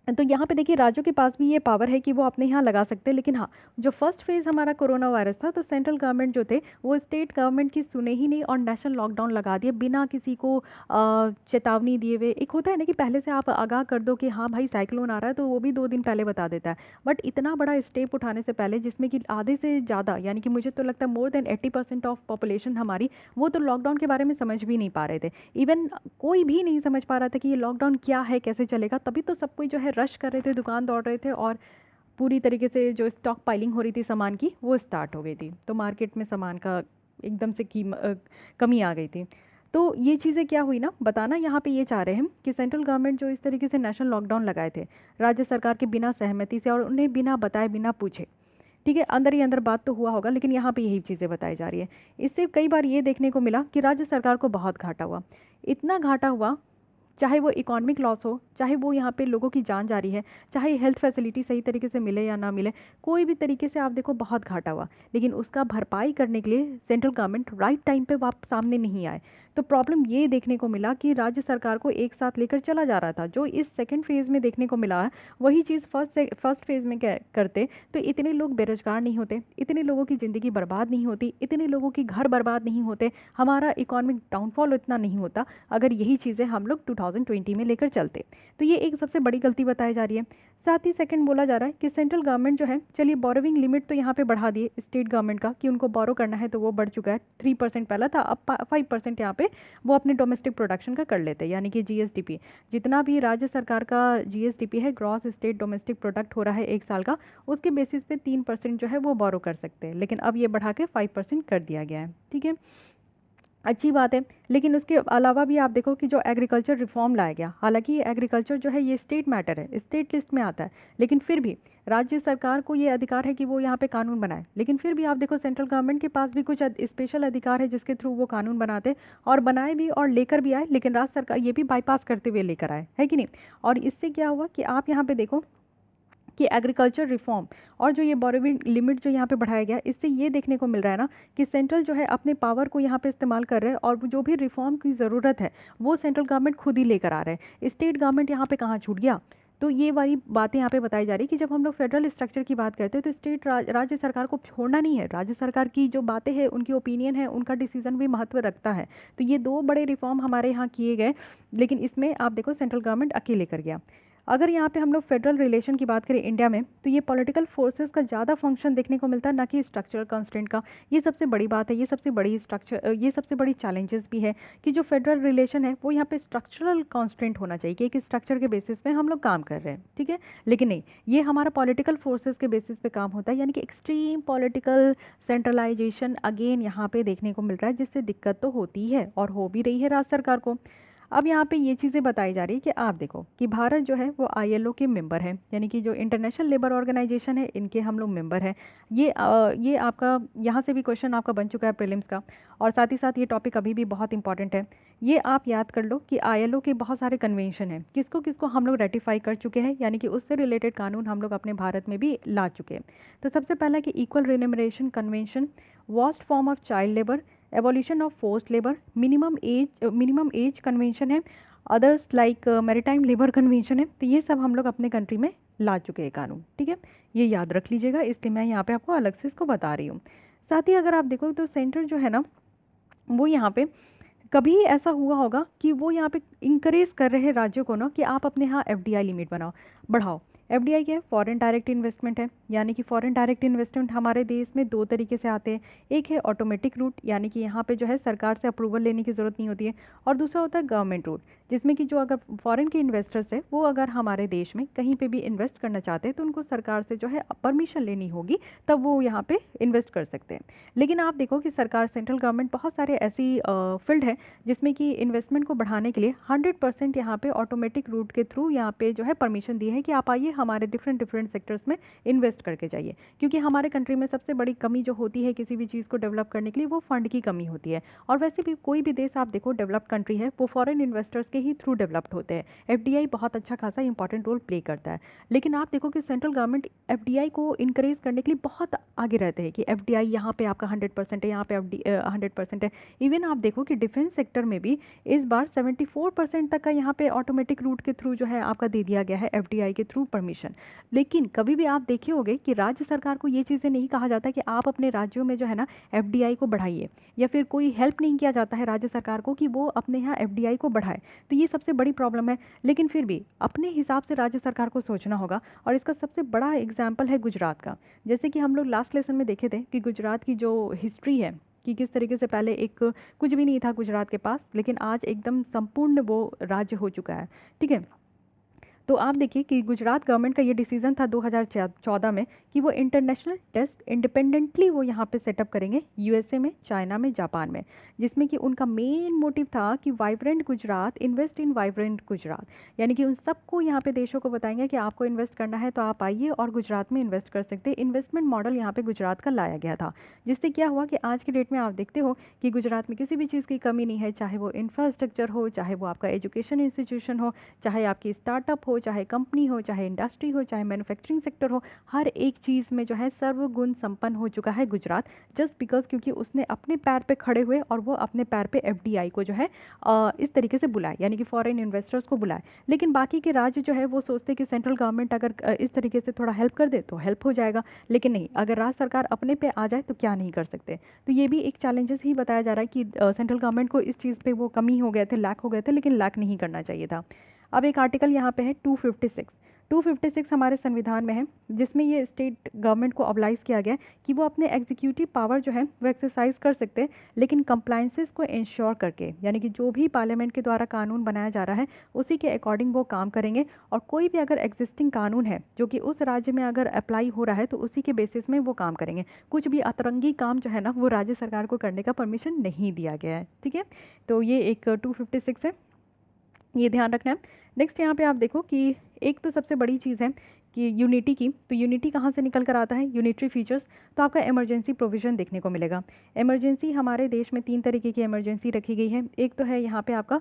तो यहाँ पे देखिए राज्यों के पास भी ये पावर है कि वो अपने यहाँ लगा सकते हैं। लेकिन हाँ, जो फर्स्ट फेज़ हमारा कोरोना वायरस था, तो सेंट्रल गवर्नमेंट जो थे वो स्टेट गवर्नमेंट की सुने ही नहीं और नेशनल लॉकडाउन लगा दिए बिना किसी को चेतावनी दिए हुए। एक होता है ना कि पहले से आप आगाह कर दो कि हाँ भाई साइक्लोन आ रहा है, तो वो भी 2 दिन पहले बता देता है। बट इतना बड़ा स्टेप उठाने से पहले, जिसमें कि आधे से ज़्यादा, यानी कि मुझे तो लगता है मोर देन 80% ऑफ पॉपुलेशन हमारी, वो तो लॉकडाउन के बारे में समझ भी नहीं पा रहे थे। इवन कोई भी नहीं समझ पा रहा था कि ये लॉकडाउन क्या है, कैसे चलेगा। तभी तो सब कोई जो है रश कर रहे थे, दुकान दौड़ रहे थे, और पूरी तरीके से जो स्टॉक पाइलिंग हो रही थी सामान की, वो स्टार्ट हो गई थी। तो मार्केट में सामान का एकदम से कमी आ गई थी। तो ये चीज़ें क्या हुई ना, बताना यहाँ पे ये चाह रहे हैं कि सेंट्रल गवर्नमेंट जो इस तरीके से नेशनल लॉकडाउन लगाए थे राज्य सरकार के बिना सहमति से और उन्हें बिना बताए, बिना पूछे, ठीक है, अंदर ही अंदर बात तो हुआ होगा, लेकिन यहाँ पे यही चीज़ें बताई जा रही है। इससे कई बार ये देखने को मिला कि राज्य सरकार को बहुत घाटा हुआ। इतना घाटा हुआ, चाहे वो इकोनॉमिक लॉस हो, चाहे वो यहाँ पे लोगों की जान जा रही है, चाहे हेल्थ फैसिलिटी सही तरीके से मिले या ना मिले, कोई भी तरीके से आप देखो बहुत घाटा हुआ। लेकिन उसका भरपाई करने के लिए सेंट्रल गवर्नमेंट राइट टाइम पे वापस सामने नहीं आए। तो प्रॉब्लम ये देखने को मिला कि राज्य सरकार को एक साथ लेकर चला जा रहा था। जो इस सेकेंड फेज़ में देखने को मिला है, वही चीज़ फर्स्ट फेज़ में करते तो इतने लोग बेरोजगार नहीं होते, इतने लोगों की ज़िंदगी बर्बाद नहीं होती, इतने लोगों की घर बर्बाद नहीं होते, हमारा इकोनॉमिक डाउनफॉल इतना नहीं होता, अगर यही चीज़ें हम लोग 2020 में लेकर चलते। तो ये एक सबसे बड़ी गलती बताई जा रही है। साथ ही सेकंड बोला जा रहा है कि सेंट्रल गवर्नमेंट जो है, चलिए बोरोविंग लिमिट तो यहाँ पे बढ़ा दिए स्टेट गवर्नमेंट का कि उनको बोरो करना है, तो वो बढ़ चुका है। 3% पहला था, अब 5% यहाँ पे वो अपने डोमेस्टिक प्रोडक्शन का कर लेते हैं, यानी कि जीएसडीपी, जितना भी राज्य सरकार का जीएसडीपी है, ग्रॉस स्टेट डोमेस्टिक प्रोडक्ट हो रहा है 1 साल का, उसके बेसिस पे 3% जो है वो बोरो कर सकते हैं। लेकिन अब ये बढ़ा के 5% कर दिया गया है, ठीक है। अच्छी बात है। लेकिन उसके अलावा भी आप देखो कि जो एग्रीकल्चर रिफॉर्म लाया गया, हालांकि ये एग्रीकल्चर जो है ये स्टेट मैटर है, स्टेट लिस्ट में आता है, लेकिन फिर भी राज्य सरकार को ये अधिकार है कि वो यहाँ पे कानून बनाए। लेकिन फिर भी आप देखो सेंट्रल गवर्नमेंट के पास भी कुछ स्पेशल अधिकार है जिसके थ्रू वो कानून बनाते और बनाए भी और लेकर भी आए, लेकिन राज्य सरकार ये भी बाईपास करते हुए लेकर आए, है कि नहीं। और इससे क्या हुआ कि आप यहाँ पे देखो कि एग्रीकल्चर रिफॉर्म और जो ये बोरोविंग लिमिट जो यहाँ पे बढ़ाया गया, इससे ये देखने को मिल रहा है ना कि सेंट्रल जो है अपने पावर को यहाँ पे इस्तेमाल कर रहे हैं और जो भी रिफॉर्म की ज़रूरत है वो सेंट्रल गवर्नमेंट खुद ही लेकर आ रहे हैं। स्टेट गवर्नमेंट यहाँ पे कहाँ छूट गया। तो ये वाली बातें यहाँ पे बताई जा रही है कि जब हम लोग फेडरल स्ट्रक्चर की बात करते हैं तो स्टेट राज्य सरकार को छोड़ना नहीं है, राज्य सरकार की जो बातें हैं उनकी ओपिनियन है, उनका डिसीजन भी महत्व रखता है। तो ये दो बड़े रिफॉर्म हमारे यहाँ किए गए, लेकिन इसमें आप देखो सेंट्रल गवर्नमेंट अकेले कर गया। अगर यहाँ पे हम लोग फेडरल रिलेशन की बात करें इंडिया में, तो ये पॉलिटिकल फोर्सेस का ज़्यादा फंक्शन देखने को मिलता है, ना कि स्ट्रक्चरल कंस्ट्रेंट का। ये सबसे बड़ी बात है, ये सबसे बड़ी ये सबसे बड़ी चैलेंजेस भी है कि जो फेडरल रिलेशन है वो यहाँ पे स्ट्रक्चरल कंस्ट्रेंट होना चाहिए कि एक स्ट्रक्चर के बेसिस पे हम लोग काम कर रहे हैं, ठीक है। लेकिन नहीं, ये हमारा पॉलिटिकल फोर्सेस के बेसिस पे काम होता है, यानी कि एक्सट्रीम पॉलिटिकल सेंट्रलाइजेशन अगेन यहाँ पे देखने को मिल रहा है, जिससे दिक्कत तो होती है और हो भी रही है राज्य सरकार को। अब यहाँ पे ये चीज़ें बताई जा रही है कि आप देखो कि भारत जो है वो आईएलओ के मेंबर है, यानी कि जो इंटरनेशनल लेबर ऑर्गेनाइजेशन है इनके हम लोग मेंबर हैं। ये आपका यहाँ से भी क्वेश्चन आपका बन चुका है प्रीलिम्स का, और साथ ही साथ ये टॉपिक अभी भी बहुत इंपॉर्टेंट है। ये आप याद कर लो कि आईएलओ के बहुत सारे कन्वेंशन हैं, किसको किसको हम लोग रेटिफाई कर चुके हैं, यानी कि उससे रिलेटेड कानून हम लोग अपने भारत में भी ला चुके हैं। तो सबसे पहला कि equal remuneration convention, worst form of child labour, abolition of forced labour, minimum age convention है, others like maritime labour convention है। तो ये सब हम लोग अपने कंट्री में ला चुके हैं कानून, ठीक है। ये याद रख लीजिएगा, इसलिए मैं यहाँ पे आपको अलग से इसको बता रही हूँ। साथ ही अगर आप देखो तो सेंटर जो है ना वो यहाँ पे कभी ऐसा हुआ होगा कि वो यहाँ पे इंकरेज कर रहे हैं राज्यों को ना कि आप अपने यहाँ एफडीआई लिमिट बढ़ाओ। एफडीआई क्या है? फॉरेन डायरेक्ट इन्वेस्टमेंट है, यानी कि फॉरेन डायरेक्ट इन्वेस्टमेंट हमारे देश में दो तरीके से आते हैं। एक है ऑटोमेटिक रूट, यानी कि यहाँ पे जो है सरकार से अप्रूवल लेने की ज़रूरत नहीं होती है, और दूसरा होता है गवर्नमेंट रूट, जिसमें कि जो अगर फॉरेन के इन्वेस्टर्स है वो अगर हमारे देश में कहीं पे भी इन्वेस्ट करना चाहते हैं तो उनको सरकार से जो है परमिशन लेनी होगी, तब वो यहाँ पे इन्वेस्ट कर सकते हैं। लेकिन आप देखो कि सरकार, सेंट्रल गवर्नमेंट बहुत सारे ऐसी फील्ड है जिसमें कि इन्वेस्टमेंट को बढ़ाने के लिए 100% यहाँ पे ऑटोमेटिक रूट के थ्रू यहाँ पे जो है परमिशन दी है कि आप आइए हमारे डिफरेंट डिफरेंट सेक्टर्स में इन्वेस्ट करके जाइए। क्योंकि हमारे कंट्री में सबसे बड़ी कमी जो होती है किसी भी चीज़ को डेवलप करने के लिए, वो फंड की कमी होती है। और वैसे भी कोई भी देश आप देखो डेवलप्ड कंट्री है वो फॉरेन इन्वेस्टर्स के ही थ्रू डेवलप्ड होते हैं। एफडीआई बहुत अच्छा खासा इंपॉर्टेंट रोल प्ले करता है। लेकिन आप देखो कि सेंट्रल गवर्नमेंट एफडीआई को इंकरेज करने के लिए बहुत आगे रहते हैं कि एफडीआई यहाँ पे आपका 100% है, यहाँ पे 100% है। इवन आप देखो कि डिफेंस सेक्टर में भी इस बार 74% तक का यहाँ पे ऑटोमेटिक रूट के थ्रू जो है आपका दे दिया गया है एफडीआई के थ्रू परमिशन। लेकिन कभी भी आप देखे होंगे कि राज्य सरकार को ये चीज़ें नहीं कहा जाता कि आप अपने राज्यों में जो है ना एफडीआई को बढ़ाइए, या फिर कोई हेल्प नहीं किया जाता है राज्य सरकार को कि वो अपने यहाँ एफडीआई को बढ़ाए। तो ये सबसे बड़ी प्रॉब्लम है। लेकिन फिर भी अपने हिसाब से राज्य सरकार को सोचना होगा, और इसका सबसे बड़ा एग्जाम्पल है गुजरात का। जैसे कि हम लोग लास्ट लेसन में देखे थे कि गुजरात की जो हिस्ट्री है कि किस तरीके से पहले एक कुछ भी नहीं था गुजरात के पास, लेकिन आज एकदम संपूर्ण वो राज्य हो चुका है, ठीक है। तो आप देखिए कि गुजरात गवर्नमेंट का ये डिसीजन था 2014 में कि वो इंटरनेशनल डेस्क इंडिपेंडेंटली वो यहाँ पे सेटअप करेंगे, यूएसए में, चाइना में, जापान में, जिसमें कि उनका मेन मोटिव था कि vibrant Gujarat, invest in vibrant Gujarat, यानी कि उन सबको यहाँ पे देशों को बताएंगे कि आपको इन्वेस्ट करना है तो आप आइए और गुजरात में इन्वेस्ट कर सकते हैं। इन्वेस्टमेंट मॉडल यहाँ पे गुजरात का लाया गया था, जिससे क्या हुआ कि आज की डेट में आप देखते हो कि गुजरात में किसी भी चीज़ की कमी नहीं है, चाहे वो इंफ्रास्ट्रक्चर हो, चाहे वो आपका एजुकेशन इंस्टीट्यूशन हो, चाहे आपकी स्टार्टअप हो, चाहे कंपनी हो, चाहे इंडस्ट्री हो, चाहे मैन्युफैक्चरिंग सेक्टर हो, हर एक चीज़ में जो है सर्वगुण संपन्न हो चुका है गुजरात, जस्ट बिकॉज क्योंकि उसने अपने पैर पे खड़े हुए और वो अपने पैर पे एफडीआई को जो है इस तरीके से बुलाए, यानी कि फॉरेन इन्वेस्टर्स को बुलाए। लेकिन बाकी के राज्य जो है वो सोचते कि सेंट्रल गवर्नमेंट अगर इस तरीके से थोड़ा हेल्प कर दे तो हेल्प हो जाएगा, लेकिन नहीं, अगर राज्य सरकार अपने पे आ जाए तो क्या नहीं कर सकते। तो ये भी एक चैलेंजेस ही बताया जा रहा है कि सेंट्रल गवर्नमेंट को इस चीज़ पे वो कमी हो गए थे, लैक हो गए थे, लेकिन लैक नहीं करना चाहिए था। अब एक आर्टिकल यहाँ पे है 256। 256 हमारे संविधान में है, जिसमें ये स्टेट गवर्नमेंट को ऑब्लाइज किया गया है कि वो अपने एग्जीक्यूटिव पावर जो है वो एक्सरसाइज कर सकते हैं, लेकिन कंप्लाइंसेस को इंश्योर करके, यानी कि जो भी पार्लियामेंट के द्वारा कानून बनाया जा रहा है उसी के अकॉर्डिंग वो काम करेंगे। और कोई भी अगर एग्जिस्टिंग कानून है जो कि उस राज्य में अगर अप्लाई हो रहा है तो उसी के बेसिस में वो काम करेंगे। कुछ भी अतरंगी काम जो है ना वो राज्य सरकार को करने का परमिशन नहीं दिया गया है। ठीक है, तो ये एक 256 है, ये ध्यान रखना है। नेक्स्ट यहाँ पे आप देखो कि एक तो सबसे बड़ी चीज़ है कि यूनिटी की, तो यूनिटी कहाँ से निकल कर आता है, यूनिटरी फीचर्स। तो आपका इमरजेंसी प्रोविज़न देखने को मिलेगा। इमरजेंसी हमारे देश में 3 तरीके की इमरजेंसी रखी गई है। एक तो है यहाँ पे आपका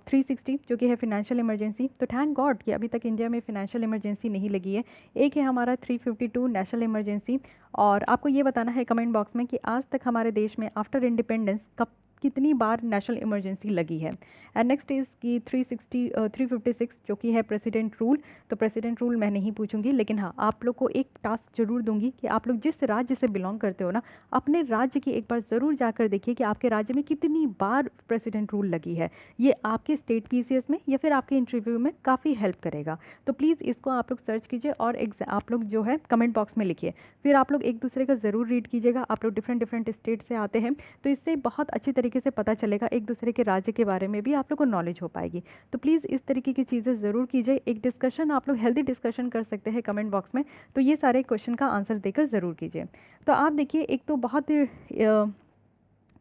360 जो कि है फिनेंशियल इमरजेंसी, तो थैंक गॉड कि अभी तक इंडिया में फिनेंशियल इमरजेंसी नहीं लगी है। एक है हमारा 352 नेशनल इमरजेंसी। और आपको ये बताना है कमेंट बॉक्स में कि आज तक हमारे देश में आफ्टर इंडिपेंडेंस कब कितनी बार नेशनल इमरजेंसी लगी है। एंड नेक्स्ट इज़ की 356 जो कि है प्रेसिडेंट रूल। तो प्रेसिडेंट रूल मैं नहीं पूछूंगी, लेकिन हाँ आप लोग को एक टास्क जरूर दूंगी कि आप लोग जिस राज्य से बिलोंग करते हो ना, अपने राज्य की एक बार ज़रूर जाकर देखिए कि आपके राज्य में कितनी बार प्रेसिडेंट रूल लगी है। ये आपके स्टेट पीसीएस में या फिर आपके इंटरव्यू में काफ़ी हेल्प करेगा। तो प्लीज़ इसको आप लोग सर्च कीजिए और आप लोग जो है कमेंट बॉक्स में लिखिए। फिर आप लोग एक दूसरे का ज़रूर रीड कीजिएगा। आप लोग डिफरेंट स्टेट से आते हैं, तो इससे बहुत अच्छी तरीके से पता चलेगा, एक दूसरे के राज्य के बारे में भी आप लोग को नॉलेज हो पाएगी। तो प्लीज़ इस तरीके की चीज़ें ज़रूर कीजिए। एक डिस्कशन आप लोग हेल्दी डिस्कशन कर सकते हैं कमेंट बॉक्स में, तो ये सारे क्वेश्चन का आंसर देकर ज़रूर कीजिए। तो आप देखिए, एक तो बहुत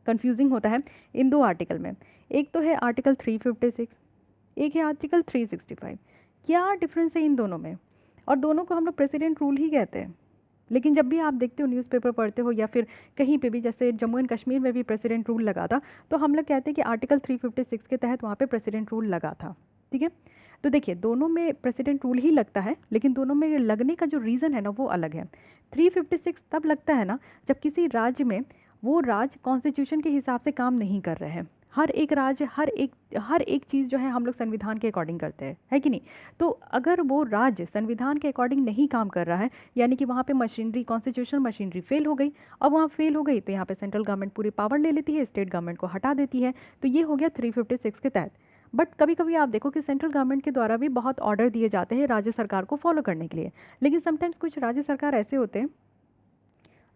कंफ्यूजिंग होता है इन 2 आर्टिकल में। एक तो है आर्टिकल 356, एक है आर्टिकल 365। क्या डिफरेंस है इन दोनों में? और दोनों को हम लोग प्रेसिडेंट रूल ही कहते हैं। लेकिन जब भी आप देखते हो, न्यूज़पेपर पढ़ते हो या फिर कहीं पे भी, जैसे जम्मू एंड कश्मीर में भी प्रेसिडेंट रूल लगा था, तो हम लोग कहते हैं कि आर्टिकल 356 के तहत वहाँ पे प्रेसिडेंट रूल लगा था। ठीक है, तो देखिए दोनों में प्रेसिडेंट रूल ही लगता है, लेकिन दोनों में लगने का जो रीज़न है ना वो अलग है। 356 तब लगता है ना जब किसी राज्य में वो राज्य कॉन्स्टिट्यूशन के हिसाब से काम नहीं कर रहे हैं। हर एक राज्य हर एक चीज़ जो है हम लोग संविधान के अकॉर्डिंग करते हैं, है कि नहीं? तो अगर वो राज्य संविधान के अकॉर्डिंग नहीं काम कर रहा है, यानी कि वहाँ पे मशीनरी, कॉन्स्टिट्यूशनल मशीनरी फेल हो गई। अब वहाँ फेल हो गई तो यहाँ पे सेंट्रल गवर्नमेंट पूरी पावर ले लेती है, स्टेट गवर्नमेंट को हटा देती है। तो ये हो गया 356 के तहत। बट कभी कभी आप देखो कि सेंट्रल गवर्नमेंट के द्वारा भी बहुत ऑर्डर दिए जाते हैं राज्य सरकार को फॉलो करने के लिए, लेकिन समटाइम्स कुछ राज्य सरकार ऐसे होते हैं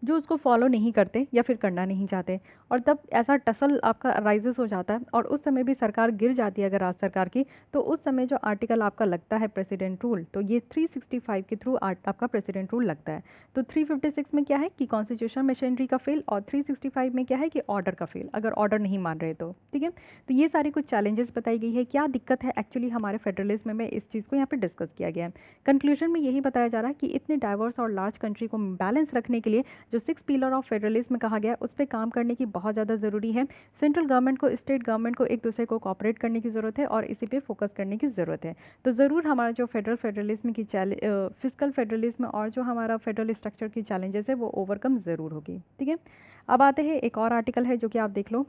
जो उसको फॉलो नहीं करते या फिर करना नहीं चाहते, और तब ऐसा टसल आपका राइजेस हो जाता है और उस समय भी सरकार गिर जाती है अगर राज्य सरकार की। तो उस समय जो आर्टिकल आपका लगता है प्रेसिडेंट रूल, तो ये 365 के थ्रू आपका प्रेसिडेंट रूल लगता है। तो 356 में क्या है कि कॉन्स्टिट्यूशन मशीनरी का फेल, और 365 में क्या है कि ऑर्डर का फेल, अगर ऑर्डर नहीं मान रहे तो। ठीक है, तो ये सारी कुछ चैलेंजेस बताई गई है, क्या दिक्कत है एक्चुअली हमारे फेडरलिज्म में, इस चीज़ को यहाँ पर डिस्कस किया गया है। कंक्लूजन में यही बताया जा रहा है कि इतने डाइवर्स और लार्ज कंट्री को बैलेंस रखने के लिए जो 6 पिलर ऑफ फेडरलिज्म कहा गया है उस पर काम करने की बहुत ज़्यादा ज़रूरी है। सेंट्रल गवर्नमेंट को, स्टेट गवर्नमेंट को एक दूसरे को कोऑपरेट करने की ज़रूरत है और इसी पे फोकस करने की ज़रूरत है। तो ज़रूर हमारा जो फेडरलिज्म की फिजिकल फेडरलिज्म और जो हमारा फेडरल स्ट्रक्चर की चैलेंजेस है वो ओवरकम ज़रूर होगी। ठीक है, अब आते हैं एक और आर्टिकल है जो कि आप देख लो,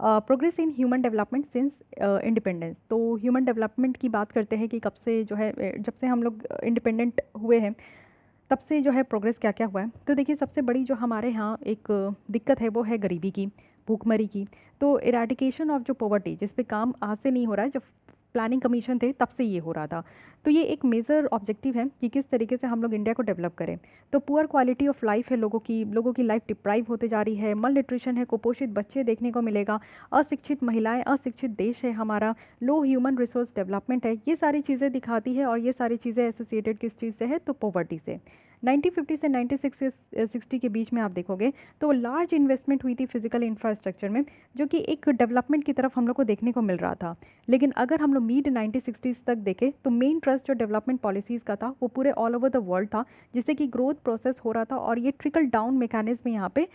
progress in human development since independence. तो ह्यूमन डेवलपमेंट की बात करते हैं कि कब से जो है, जब से हम लोग इंडिपेंडेंट हुए हैं तब से जो है प्रोग्रेस क्या क्या हुआ है। तो देखिए सबसे बड़ी जो हमारे यहाँ एक दिक्कत है वो है गरीबी की, भूखमरी की। तो इरेडिकेशन ऑफ जो पॉवर्टी, जिस पे काम आज से नहीं हो रहा है, जब प्लानिंग कमीशन थे तब से ये हो रहा था। तो ये एक मेजर ऑब्जेक्टिव है कि किस तरीके से हम लोग इंडिया को डेवलप करें। तो पुअर क्वालिटी ऑफ लाइफ है, लोगों की लाइफ डिप्राइव होते जा रही है, मल न्यूट्रिशन है, कुपोषित बच्चे देखने को मिलेगा, अशिक्षित महिलाएं, अशिक्षित देश है हमारा, लो ह्यूमन रिसोर्स डेवलपमेंट है। ये सारी चीज़ें दिखाती है और ये सारी चीज़ें एसोसिएटेड किस चीज़ से है, तो पॉवर्टी से। 1950 से 96 से 60 के बीच में आप देखोगे तो लार्ज इन्वेस्टमेंट हुई थी फिजिकल इंफ्रास्ट्रक्चर में, जो कि एक डेवलपमेंट की तरफ हम लोग को देखने को मिल रहा था। लेकिन अगर हम लोग मिड 1960s तक देखें तो मेन ट्रस्ट जो डेवलपमेंट पॉलिसीज़ का था वो पूरे ऑल ओवर द वर्ल्ड था, जिससे कि ग्रोथ प्रोसेस हो रहा था और ये ट्रिकल डाउन मैकेनिज्म यहाँ पे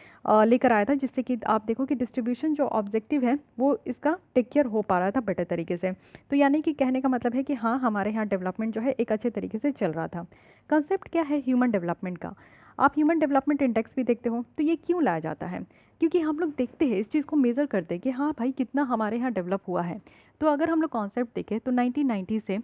लेकर आया था, जिससे कि आप देखो कि डिस्ट्रीब्यूशन जो ऑब्जेक्टिव है वो इसका टेक केयर हो पा रहा था बेटर तरीके से। तो यानी कि कहने का मतलब है कि हाँ, हमारे यहाँ डेवलपमेंट जो है एक अच्छे तरीके से चल रहा था। कंसेप्ट क्या है ह्यूमन डेवलपमेंट का? आप ह्यूमन डेवलपमेंट इंडेक्स भी देखते हो, तो ये क्यों लाया जाता है? क्योंकि हम लोग देखते हैं, इस चीज़ को मेज़र करते हैं कि हाँ भाई कितना हमारे यहाँ डेवलप हुआ है। तो अगर हम लोग कॉन्सेप्ट देखें तो 1990 से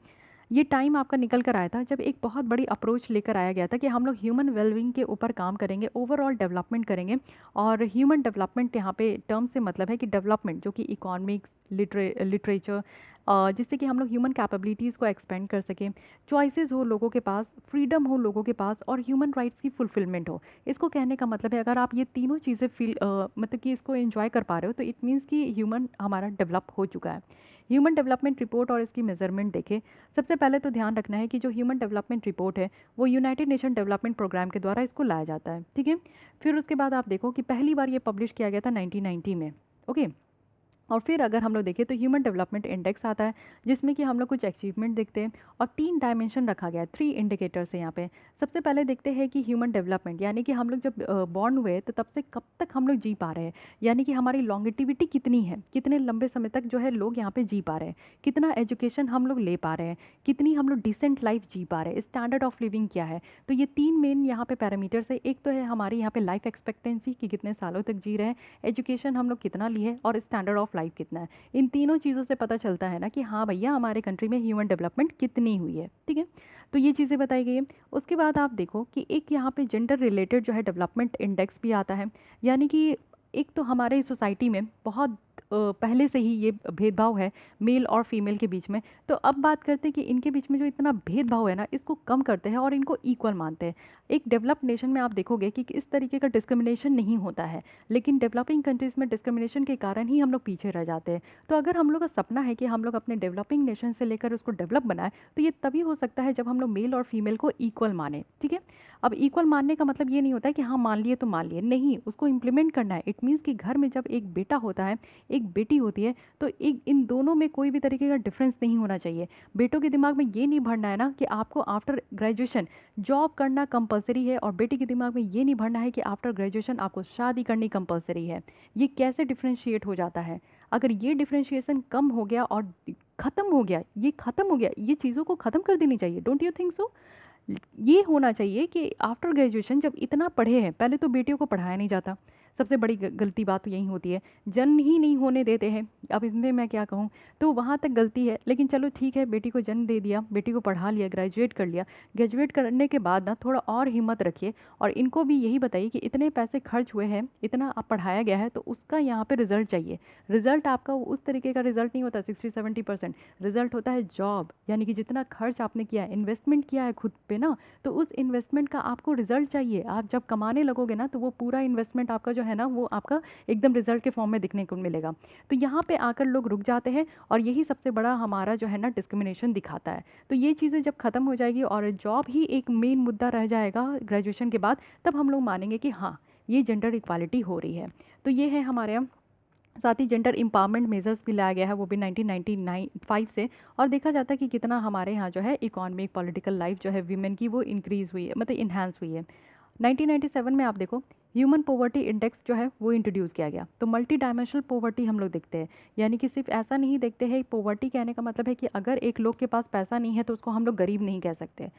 ये टाइम आपका निकल कर आया था जब एक बहुत बड़ी अप्रोच लेकर आया गया था कि हम लोग ह्यूमन वेलबींग के ऊपर काम करेंगे, ओवरऑल डेवलपमेंट करेंगे। और ह्यूमन डेवलपमेंट यहाँ पे टर्म से मतलब है कि डेवलपमेंट जो कि इकोनॉमिक्स, लिटरेचर जिससे कि हम लोग ह्यूमन कैपेबिलिटीज़ को एक्सपेंड कर सकें, चॉइसेस हो लोगों के पास, फ्रीडम हो लोगों के पास और ह्यूमन राइट्स की फुलफिलमेंट हो। इसको कहने का मतलब है अगर आप ये तीनों चीज़ें मतलब कि इसको एंजॉय कर पा रहे हो तो इट मीन्स कि ह्यूमन हमारा डेवलप हो चुका है। ह्यूमन डेवलपमेंट रिपोर्ट और इसकी मेजरमेंट देखें। सबसे पहले तो ध्यान रखना है कि जो ह्यूमन डेवलपमेंट रिपोर्ट है वो यूनाइटेड नेशन डेवलपमेंट प्रोग्राम के द्वारा इसको लाया जाता है, ठीक है। फिर उसके बाद आप देखो कि पहली बार ये पब्लिश किया गया था 1990 में, ओके। और फिर अगर हम लोग देखें तो ह्यूमन डेवलपमेंट इंडेक्स आता है जिसमें कि हम लोग कुछ अचीवमेंट देखते हैं और 3 डायमेंशन रखा गया है, 3 इंडिकेटर्स हैं यहाँ पे। सबसे पहले देखते हैं कि ह्यूमन डेवलपमेंट यानी कि हम लोग जब बॉर्न हुए तो तब से कब तक हम लोग जी पा रहे हैं, यानी कि हमारी लॉन्गेटिविटी कितनी है, कितने लंबे समय तक जो है लोग यहाँ पे जी पा रहे हैं, कितना एजुकेशन हम लोग ले पा रहे हैं, कितनी हम लोग डिसेंट लाइफ जी पा रहे हैं, स्टैंडर्ड ऑफ लिविंग क्या है। तो ये 3 मेन यहाँ पे पैरामीटर्स है। एक तो है हमारी यहाँ पे लाइफ एक्सपेक्टेंसी कि कितने सालों तक जी रहे हैं, एजुकेशन हम लोग कितना लिए और स्टैंडर्ड ऑफ लाइफ कितना है। इन तीनों चीज़ों से पता चलता है ना कि हाँ भैया हमारे कंट्री में ह्यूमन डेवलपमेंट कितनी हुई है, ठीक है। तो ये चीज़ें बताई गई है। उसके बाद आप देखो कि एक यहाँ पे जेंडर रिलेटेड जो है डेवलपमेंट इंडेक्स भी आता है, यानी कि एक तो हमारे सोसाइटी में बहुत पहले से ही ये भेदभाव है मेल और फीमेल के बीच में। तो अब बात करते हैं कि इनके बीच में जो इतना भेदभाव है ना इसको कम करते हैं और इनको इक्वल मानते हैं। एक डेवलप्ड नेशन में आप देखोगे कि इस तरीके का डिस्क्रिमिनेशन नहीं होता है, लेकिन डेवलपिंग कंट्रीज़ में डिस्क्रिमिनेशन के कारण ही हम लोग पीछे रह जाते हैं। तो अगर हम लोग का सपना है कि हम लोग अपने डेवलपिंग नेशन से लेकर उसको डेवलप बनाए तो ये तभी हो सकता है जब हम लोग मेल और फीमेल को इक्वल माने, ठीक है। अब इक्वल मानने का मतलब ये नहीं होता है कि हाँ मान लिए तो मान लिए, नहीं, उसको इम्प्लीमेंट करना है। इट मीन्स कि घर में जब एक बेटा होता है एक बेटी होती है तो एक इन दोनों में कोई भी तरीके का डिफरेंस नहीं होना चाहिए। बेटों के दिमाग में ये नहीं भरना है ना कि आपको आफ्टर ग्रेजुएशन जॉब करना कंपलसरी है और बेटी के दिमाग में ये नहीं भरना है कि आफ्टर ग्रेजुएशन आपको शादी करनी कंपलसरी है। ये कैसे डिफ्रेंशिएट हो जाता है? अगर ये डिफ्रेंशिएशन कम हो गया और ख़त्म हो गया, ये ख़त्म हो गया, ये चीज़ों को ख़त्म कर देनी चाहिए। Don't you think so? ये होना चाहिए कि आफ्टर ग्रेजुएशन जब इतना पढ़े हैं, पहले तो बेटियों को पढ़ाया नहीं जाता, सबसे बड़ी गलती बात तो यही होती है, जन्म ही नहीं होने देते हैं। अब इसमें मैं क्या कहूँ, तो वहाँ तक गलती है। लेकिन चलो ठीक है, बेटी को जन्म दे दिया, बेटी को पढ़ा लिया, ग्रेजुएट कर लिया। ग्रेजुएट करने के बाद ना थोड़ा और हिम्मत रखिए और इनको भी यही बताइए कि इतने पैसे खर्च हुए हैं, इतना आप पढ़ाया गया है, तो उसका यहाँ पे रिजल्ट चाहिए। रिजल्ट आपका उस तरीके का रिजल्ट नहीं होता 60-70%, रिजल्ट होता है जॉब, यानी कि जितना खर्च आपने किया है, इन्वेस्टमेंट किया है खुद पे ना, तो उस इन्वेस्टमेंट का आपको रिजल्ट चाहिए। आप जब कमाने लगोगे ना तो वो पूरा इन्वेस्टमेंट आपका जो है ना वो आपका एकदम रिजल्ट के फॉर्म में दिखने को मिलेगा। तो यहाँ पे आकर लोग रुक जाते हैं और यही सबसे बड़ा हमारा जो है ना डिस्क्रिमिनेशन दिखाता है। तो ये चीज़ें जब ख़त्म हो जाएगी और जॉब ही एक मेन मुद्दा रह जाएगा ग्रेजुएशन के बाद, तब हम लोग मानेंगे कि हाँ ये जेंडर इक्वालिटी हो रही है। तो ये है हमारे यहाँ। साथ ही जेंडर एम्पावरमेंट मेजर्स भी लाया गया है, वो भी 1995 से। और देखा जाता है कि कितना हमारे यहाँ जो है इकोनॉमिक पॉलिटिकल लाइफ जो है वीमेन की वो इंक्रीज़ हुई है, मतलब इन्हांस हुई है। 1997 में आप देखो ह्यूमन पॉवर्टी इंडेक्स जो है वो इंट्रोड्यूस किया गया। तो मल्टी डायमेंशनल पॉवर्टी हम लोग देखते हैं, यानी कि सिर्फ ऐसा नहीं देखते हैं। पॉवर्टी कहने का मतलब है कि अगर एक लोग के पास पैसा नहीं है तो उसको हम लोग गरीब नहीं कह सकते।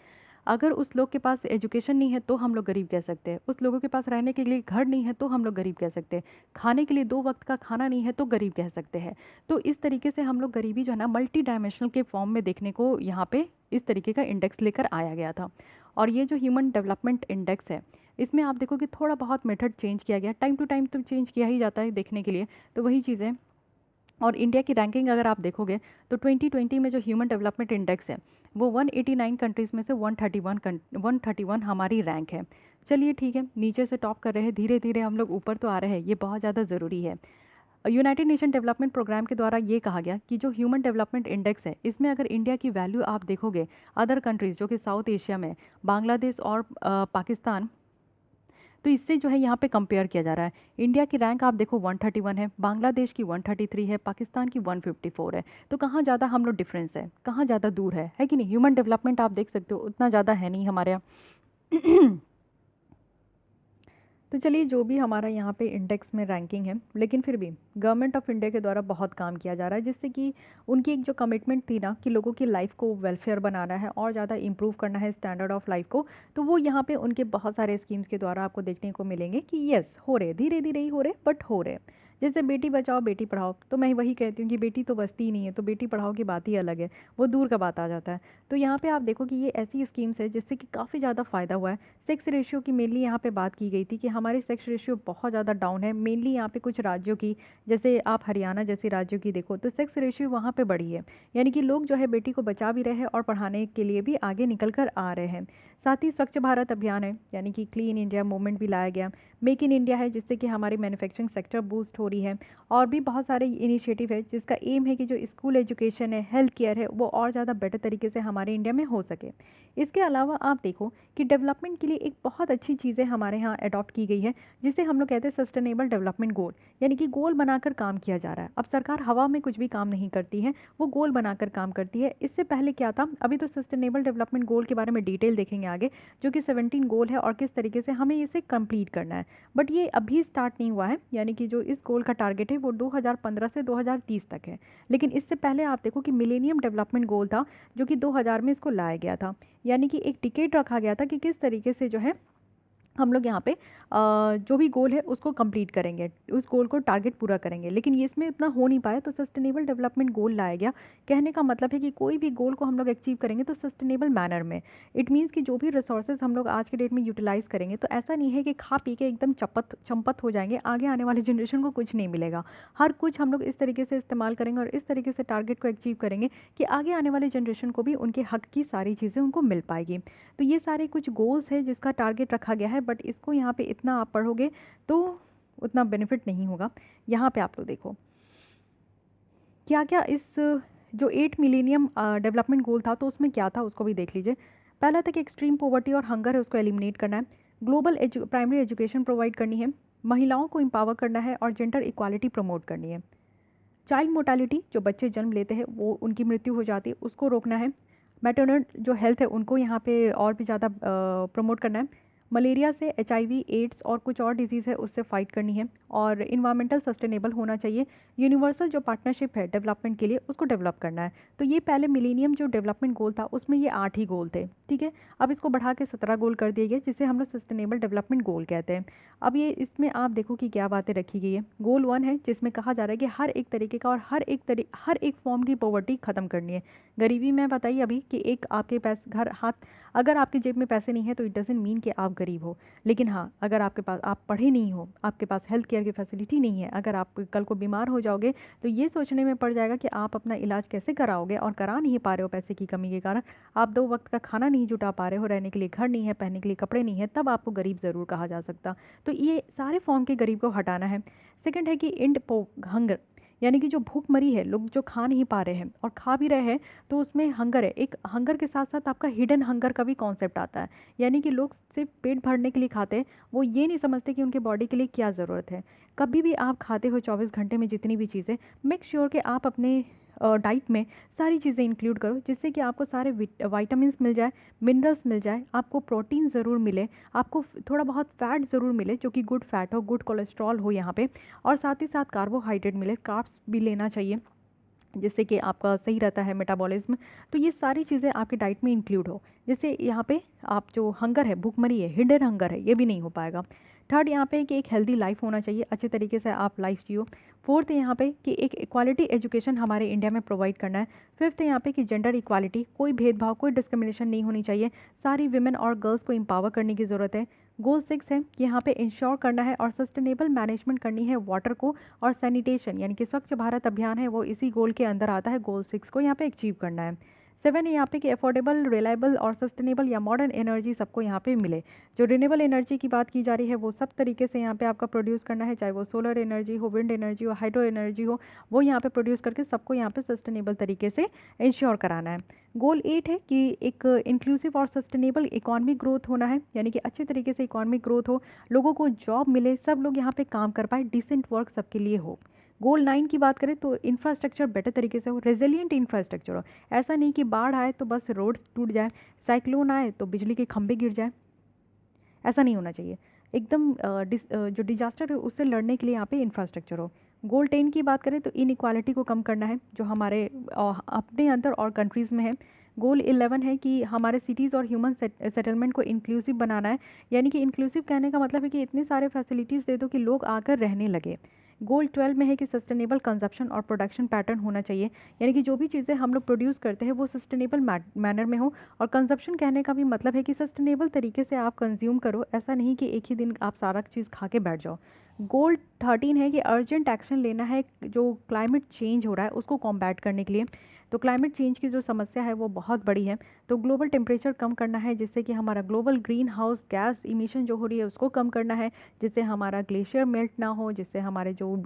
अगर उस लोग के पास एजुकेशन नहीं है तो हम लोग गरीब कह सकते हैं। उस लोगों के पास रहने के लिए घर नहीं है तो हम लोग गरीब कह सकते हैं। खाने के लिए 2 वक्त का खाना नहीं है तो गरीब कह सकते हैं। तो इस तरीके से हम लोग गरीबी जो है ना मल्टी डायमेंशनल के फॉर्म में देखने को यहाँ पे इस तरीके का इंडेक्स लेकर आया गया था। और ये जो ह्यूमन डेवलपमेंट इंडेक्स है इसमें आप देखो कि थोड़ा बहुत मेथड चेंज किया गया, टाइम टू टाइम तो चेंज किया ही जाता है देखने के लिए, तो वही चीज़ें। और इंडिया की रैंकिंग अगर आप देखोगे तो 2020 में जो ह्यूमन डेवलपमेंट इंडेक्स है वो 189 कंट्रीज़ में से 131 हमारी रैंक है। चलिए ठीक है, नीचे से टॉप कर रहे हैं, धीरे धीरे हम लोग ऊपर तो आ रहे हैं, ये बहुत ज़्यादा ज़रूरी है। यूनाइटेड नेशन डेवलपमेंट प्रोग्राम के द्वारा ये कहा गया कि जो ह्यूमन डेवलपमेंट इंडेक्स है इसमें अगर इंडिया की वैल्यू आप देखोगे अदर कंट्रीज़ जो कि साउथ एशिया में बांग्लादेश और पाकिस्तान, तो इससे जो है यहाँ पे कंपेयर किया जा रहा है। इंडिया की रैंक आप देखो 131 है, बांग्लादेश की 133 है, पाकिस्तान की 154 है। तो कहाँ ज़्यादा हम लोग डिफरेंस है, कहाँ ज़्यादा दूर है कि नहीं? ह्यूमन डेवलपमेंट आप देख सकते हो उतना ज़्यादा है नहीं हमारे यहाँ। तो चलिए जो भी हमारा यहाँ पे इंडेक्स में रैंकिंग है, लेकिन फिर भी गवर्नमेंट ऑफ इंडिया के द्वारा बहुत काम किया जा रहा है, जिससे कि उनकी एक जो कमिटमेंट थी ना कि लोगों की लाइफ को वेलफेयर बनाना है और ज़्यादा इंप्रूव करना है स्टैंडर्ड ऑफ लाइफ को, तो वो यहाँ पे उनके बहुत सारे स्कीम्स के द्वारा आपको देखने को मिलेंगे कि येस हो रहे, धीरे धीरे ही हो रहे बट हो रहे। जैसे बेटी बचाओ बेटी पढ़ाओ, तो मैं वही कहती हूँ कि बेटी तो बचती ही नहीं है, तो बेटी पढ़ाओ की बात ही अलग है, वो दूर का बात आ जाता है। तो यहाँ पे आप देखो कि ये ऐसी स्कीम्स है जिससे कि काफ़ी ज़्यादा फ़ायदा हुआ है। सेक्स रेशियो की मेनली यहाँ पे बात की गई थी कि हमारी सेक्स रेशियो बहुत ज़्यादा डाउन है, मेनली यहाँ पे कुछ राज्यों की, जैसे आप हरियाणा जैसे राज्यों की देखो तो सेक्स रेशियो वहाँ पे बढ़ी है, यानी कि लोग जो है बेटी को बचा भी रहे हैं और पढ़ाने के लिए भी आगे निकल कर आ रहे हैं। साथ ही स्वच्छ भारत अभियान है, यानी कि क्लीन इंडिया मूवमेंट भी लाया गया। मेक इन इंडिया है, जिससे कि हमारी मैन्युफैक्चरिंग सेक्टर बूस्ट हो रही है। और भी बहुत सारे इनिशिएटिव है जिसका एम है कि जो स्कूल एजुकेशन है, हेल्थ केयर है, वो और ज़्यादा बेटर तरीके से हमारे इंडिया में हो सके। इसके अलावा आप देखो कि डेवलपमेंट के लिए एक बहुत अच्छी चीज़ें हमारे यहाँ अडॉप्ट की गई है, जिसे हम लोग कहते हैं सस्टेनेबल डेवलपमेंट गोल, यानी कि गोल बनाकर काम किया जा रहा है। अब सरकार हवा में कुछ भी काम नहीं करती है, वो गोल बनाकर काम करती है। इससे पहले क्या था, अभी तो सस्टेनेबल डेवलपमेंट गोल के बारे में डिटेल देखेंगे आगे, जो कि 17 गोल है और किस तरीके से हमें इसे कंप्लीट करना है। बट ये अभी स्टार्ट नहीं हुआ है, यानी कि जो इस गोल का टारगेट है वो 2015 से 2030 तक है। लेकिन इससे पहले आप देखो कि मिलेनियम डेवलपमेंट गोल था, जो कि 2000 में इसको लाया गया था, यानी कि एक टिकेट रखा गया था कि किस तरीके से जो है हम लोग यहाँ पे जो भी गोल है उसको कंप्लीट करेंगे, उस गोल को टारगेट पूरा करेंगे। लेकिन ये इसमें इतना हो नहीं पाया, तो सस्टेनेबल डेवलपमेंट गोल लाया गया। कहने का मतलब है कि कोई भी गोल को हम लोग अचीव करेंगे तो सस्टेनेबल मैनर में। इट मीन्स कि जो भी रिसोर्सेज हम लोग आज के डेट में यूटिलाइज करेंगे, तो ऐसा नहीं है कि खा पी के एकदम चंपत हो जाएंगे, आगे आने वाली जनरेशन को कुछ नहीं मिलेगा। हर कुछ हम लोग इस तरीके से इस्तेमाल करेंगे और इस तरीके से टारगेट को अचीव करेंगे कि आगे आने वाली जनरेशन को भी उनके हक की सारी चीज़ें उनको मिल पाएगी। तो ये सारे कुछ गोल्स हैं जिसका टारगेट रखा गया है, बट इसको यहाँ पे इतना आप पढ़ोगे तो उतना बेनिफिट नहीं होगा। यहाँ पे आप लोग देखो क्या क्या इस जो 8 मिलेनियम डेवलपमेंट गोल था, तो उसमें क्या था उसको भी देख लीजिए। पहला था कि एक्सट्रीम पॉवर्टी और हंगर है उसको एलिमिनेट करना है। ग्लोबल प्राइमरी एजुकेशन प्रोवाइड करनी है। महिलाओं को एम्पावर करना है और जेंडर इक्वालिटी प्रमोट करनी है। चाइल्ड मोर्टालिटी, जो बच्चे जन्म लेते हैं वो उनकी मृत्यु हो जाती है, उसको रोकना है। मैटरनल जो हेल्थ है उनको यहाँ पे और भी ज़्यादा प्रमोट करना है। मलेरिया से HIV, एड्स और कुछ और डिजीज़ है उससे फाइट करनी है। और इन्वायरमेंटल सस्टेनेबल होना चाहिए। यूनिवर्सल जो पार्टनरशिप है डेवलपमेंट के लिए उसको डेवलप करना है। तो ये पहले मिलेनियम जो डेवलपमेंट गोल था उसमें ये 8 ही गोल थे, ठीक है। अब इसको बढ़ा के 17 गोल कर दिए गए, जिसे हम लोग सस्टेनेबल डेवलपमेंट गोल कहते हैं। अब ये इसमें आप देखो कि क्या बातें रखी गई है। गोल 1 है जिसमें कहा जा रहा है कि हर एक तरीके का और हर एक फॉर्म की पॉवर्टी ख़त्म करनी है। गरीबी में बताइए अभी कि एक आपके पास घर हाथ, अगर आपकी जेब में पैसे नहीं है तो इट डजंट मीन कि आप गरीब हो। लेकिन हाँ, अगर आपके पास, आप पढ़े नहीं हो, आपके पास हेल्थ केयर की फैसिलिटी नहीं है, अगर आप कल को बीमार हो जाओगे तो ये सोचने में पड़ जाएगा कि आप अपना इलाज कैसे कराओगे, और करा नहीं पा रहे हो पैसे की कमी के कारण। आप 2 वक्त का खाना नहीं जुटा पा रहे हो, रहने के लिए घर नहीं है, पहनने के लिए कपड़े नहीं है, तब आपको गरीब ज़रूर कहा जा सकता। तो ये सारे फॉर्म के गरीब को हटाना है। सेकंड है कि इंड हंगर, यानी कि जो भूखमरी है, लोग जो खा नहीं पा रहे हैं और खा भी रहे हैं तो उसमें हंगर है। एक हंगर के साथ साथ आपका हिडन हंगर का भी कॉन्सेप्ट आता है, यानी कि लोग सिर्फ पेट भरने के लिए खाते हैं, वो ये नहीं समझते कि उनके बॉडी के लिए क्या ज़रूरत है। कभी भी आप खाते हो 24 घंटे में जितनी भी चीज़ें, मेक श्योर कि आप अपने डाइट में सारी चीज़ें इंक्लूड करो, जिससे कि आपको सारे वाइटामिन मिल जाए, मिनरल्स मिल जाए, आपको प्रोटीन ज़रूर मिले, आपको थोड़ा बहुत फैट ज़रूर मिले जो कि गुड फैट हो, गुड कोलेस्ट्रॉल हो यहाँ पे, और साथ ही साथ कार्बोहाइड्रेट मिले, कार्ब्स भी लेना चाहिए जिससे कि आपका सही रहता है मेटाबॉलिज्म। तो ये सारी चीज़ें आपके डाइट में इंक्लूड हो, जिससे यहाँ पे आप जो हंगर है, भूखमरी है, हिडन हंगर है, ये भी नहीं हो पाएगा। थर्ड यहाँ पे कि एक हेल्दी लाइफ होना चाहिए, अच्छे तरीके से आप लाइफ जियो। फोर्थ यहाँ पे कि एक इक्वालिटी एजुकेशन हमारे इंडिया में प्रोवाइड करना है। फिफ्थ यहाँ पे कि जेंडर इक्वालिटी, कोई भेदभाव, कोई डिस्क्रिमिनेशन नहीं होनी चाहिए, सारी विमेन और गर्ल्स को एम्पावर करने की ज़रूरत है। गोल 6 है कि यहाँ पे इंश्योर करना है और सस्टेनेबल मैनेजमेंट करनी है वाटर को, और सैनिटेशन यानी कि स्वच्छ भारत अभियान है वो इसी गोल के अंदर आता है। गोल 6 को यहाँ पे अचीव करना है। 7 है यहाँ पे कि अफोर्डेबल, रिलायबल और सस्टेनेबल या मॉडर्न एनर्जी सबको यहाँ पे मिले। जो रिन्यूएबल एनर्जी की बात की जा रही है वो सब तरीके से यहाँ पे आपका प्रोड्यूस करना है, चाहे वो सोलर एनर्जी हो, विंड एनर्जी हो, हाइड्रो एनर्जी हो, वो यहाँ पे प्रोड्यूस करके सबको यहाँ पे सस्टेनेबल तरीके से इंश्योर कराना है। गोल 8 है कि एक इंक्लूसिव और सस्टेनेबल इकॉनमिक ग्रोथ होना है, यानी कि अच्छे तरीके से इकॉनमिक ग्रोथ हो, लोगों को जॉब मिले, सब लोग यहाँ पे काम कर पाए, डिसेंट वर्क सबके लिए हो। गोल 9 की बात करें तो इंफ्रास्ट्रक्चर बेटर तरीके से हो, रेजिलियंट इंफ्रास्ट्रक्चर हो। ऐसा नहीं कि बाढ़ आए तो बस रोड्स टूट जाए, साइक्लोन आए तो बिजली के खंभे गिर जाए, ऐसा नहीं होना चाहिए। एकदम जो डिजास्टर है उससे लड़ने के लिए यहाँ पे इंफ्रास्ट्रक्चर हो। गोल 10 की बात करें तो इनइक्वालिटी को कम करना है, जो हमारे अपने अंदर और कंट्रीज़ में है। गोल 11 है कि हमारे सिटीज़ और ह्यूमन सेटलमेंट को इंक्लूसिव बनाना है, यानी कि इंक्लूसिव कहने का मतलब है कि इतने सारे फैसिलिटीज़ दे दो कि लोग आकर रहने लगे। गोल 12 में है कि सस्टेनेबल कंजप्शन और प्रोडक्शन पैटर्न होना चाहिए, यानी कि जो भी चीज़ें हम लोग प्रोड्यूस करते हैं वो सस्टेनेबल मैनर में हो। और कंजप्शन कहने का भी मतलब है कि सस्टेनेबल तरीके से आप कंज्यूम करो, ऐसा नहीं कि एक ही दिन आप सारा चीज़ खा के बैठ जाओ। गोल 13 है कि अर्जेंट एक्शन लेना है जो क्लाइमेट चेंज हो रहा है उसको कॉम्बैट करने के लिए। तो क्लाइमेट चेंज की जो समस्या है वो बहुत बड़ी है, तो ग्लोबल टेम्परेचर कम करना है जिससे कि हमारा global green house gas emission जो हो रही है उसको कम करना है, जिससे हमारा ग्लेशियर मेल्ट ना हो, जिससे हमारे जो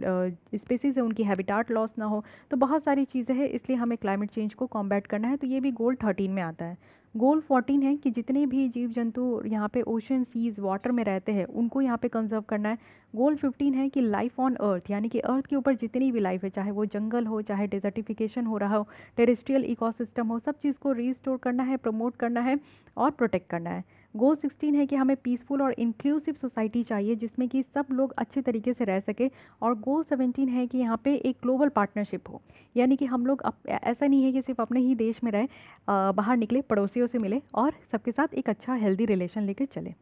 स्पेसीज है उनकी हैबिटाट लॉस ना हो। तो बहुत सारी चीज़ें हैं, इसलिए हमें क्लाइमेट चेंज को कॉम्बैट करना है, तो ये भी गोल 13 में आता है। गोल 14 है कि जितने भी जीव जंतु यहाँ पे ओशन सीज वाटर में रहते हैं उनको यहाँ पे कंजर्व करना है। गोल 15 है कि लाइफ ऑन अर्थ, यानी कि अर्थ के ऊपर जितनी भी लाइफ है, चाहे वो जंगल हो, चाहे डेजर्टिफिकेशन हो रहा हो, टेरेस्ट्रियल इकोसिस्टम हो, सब चीज़ को रीस्टोर करना है, प्रमोट करना है और प्रोटेक्ट करना है। गोल 16 है कि हमें पीसफुल और इंक्लूसिव सोसाइटी चाहिए जिसमें कि सब लोग अच्छे तरीके से रह सके। और गोल 17 है कि यहाँ पे एक ग्लोबल पार्टनरशिप हो, यानी कि हम लोग ऐसा नहीं है कि सिर्फ अपने ही देश में रहे, बाहर निकले, पड़ोसियों से मिले और सबके साथ एक अच्छा हेल्दी रिलेशन लेकर चले।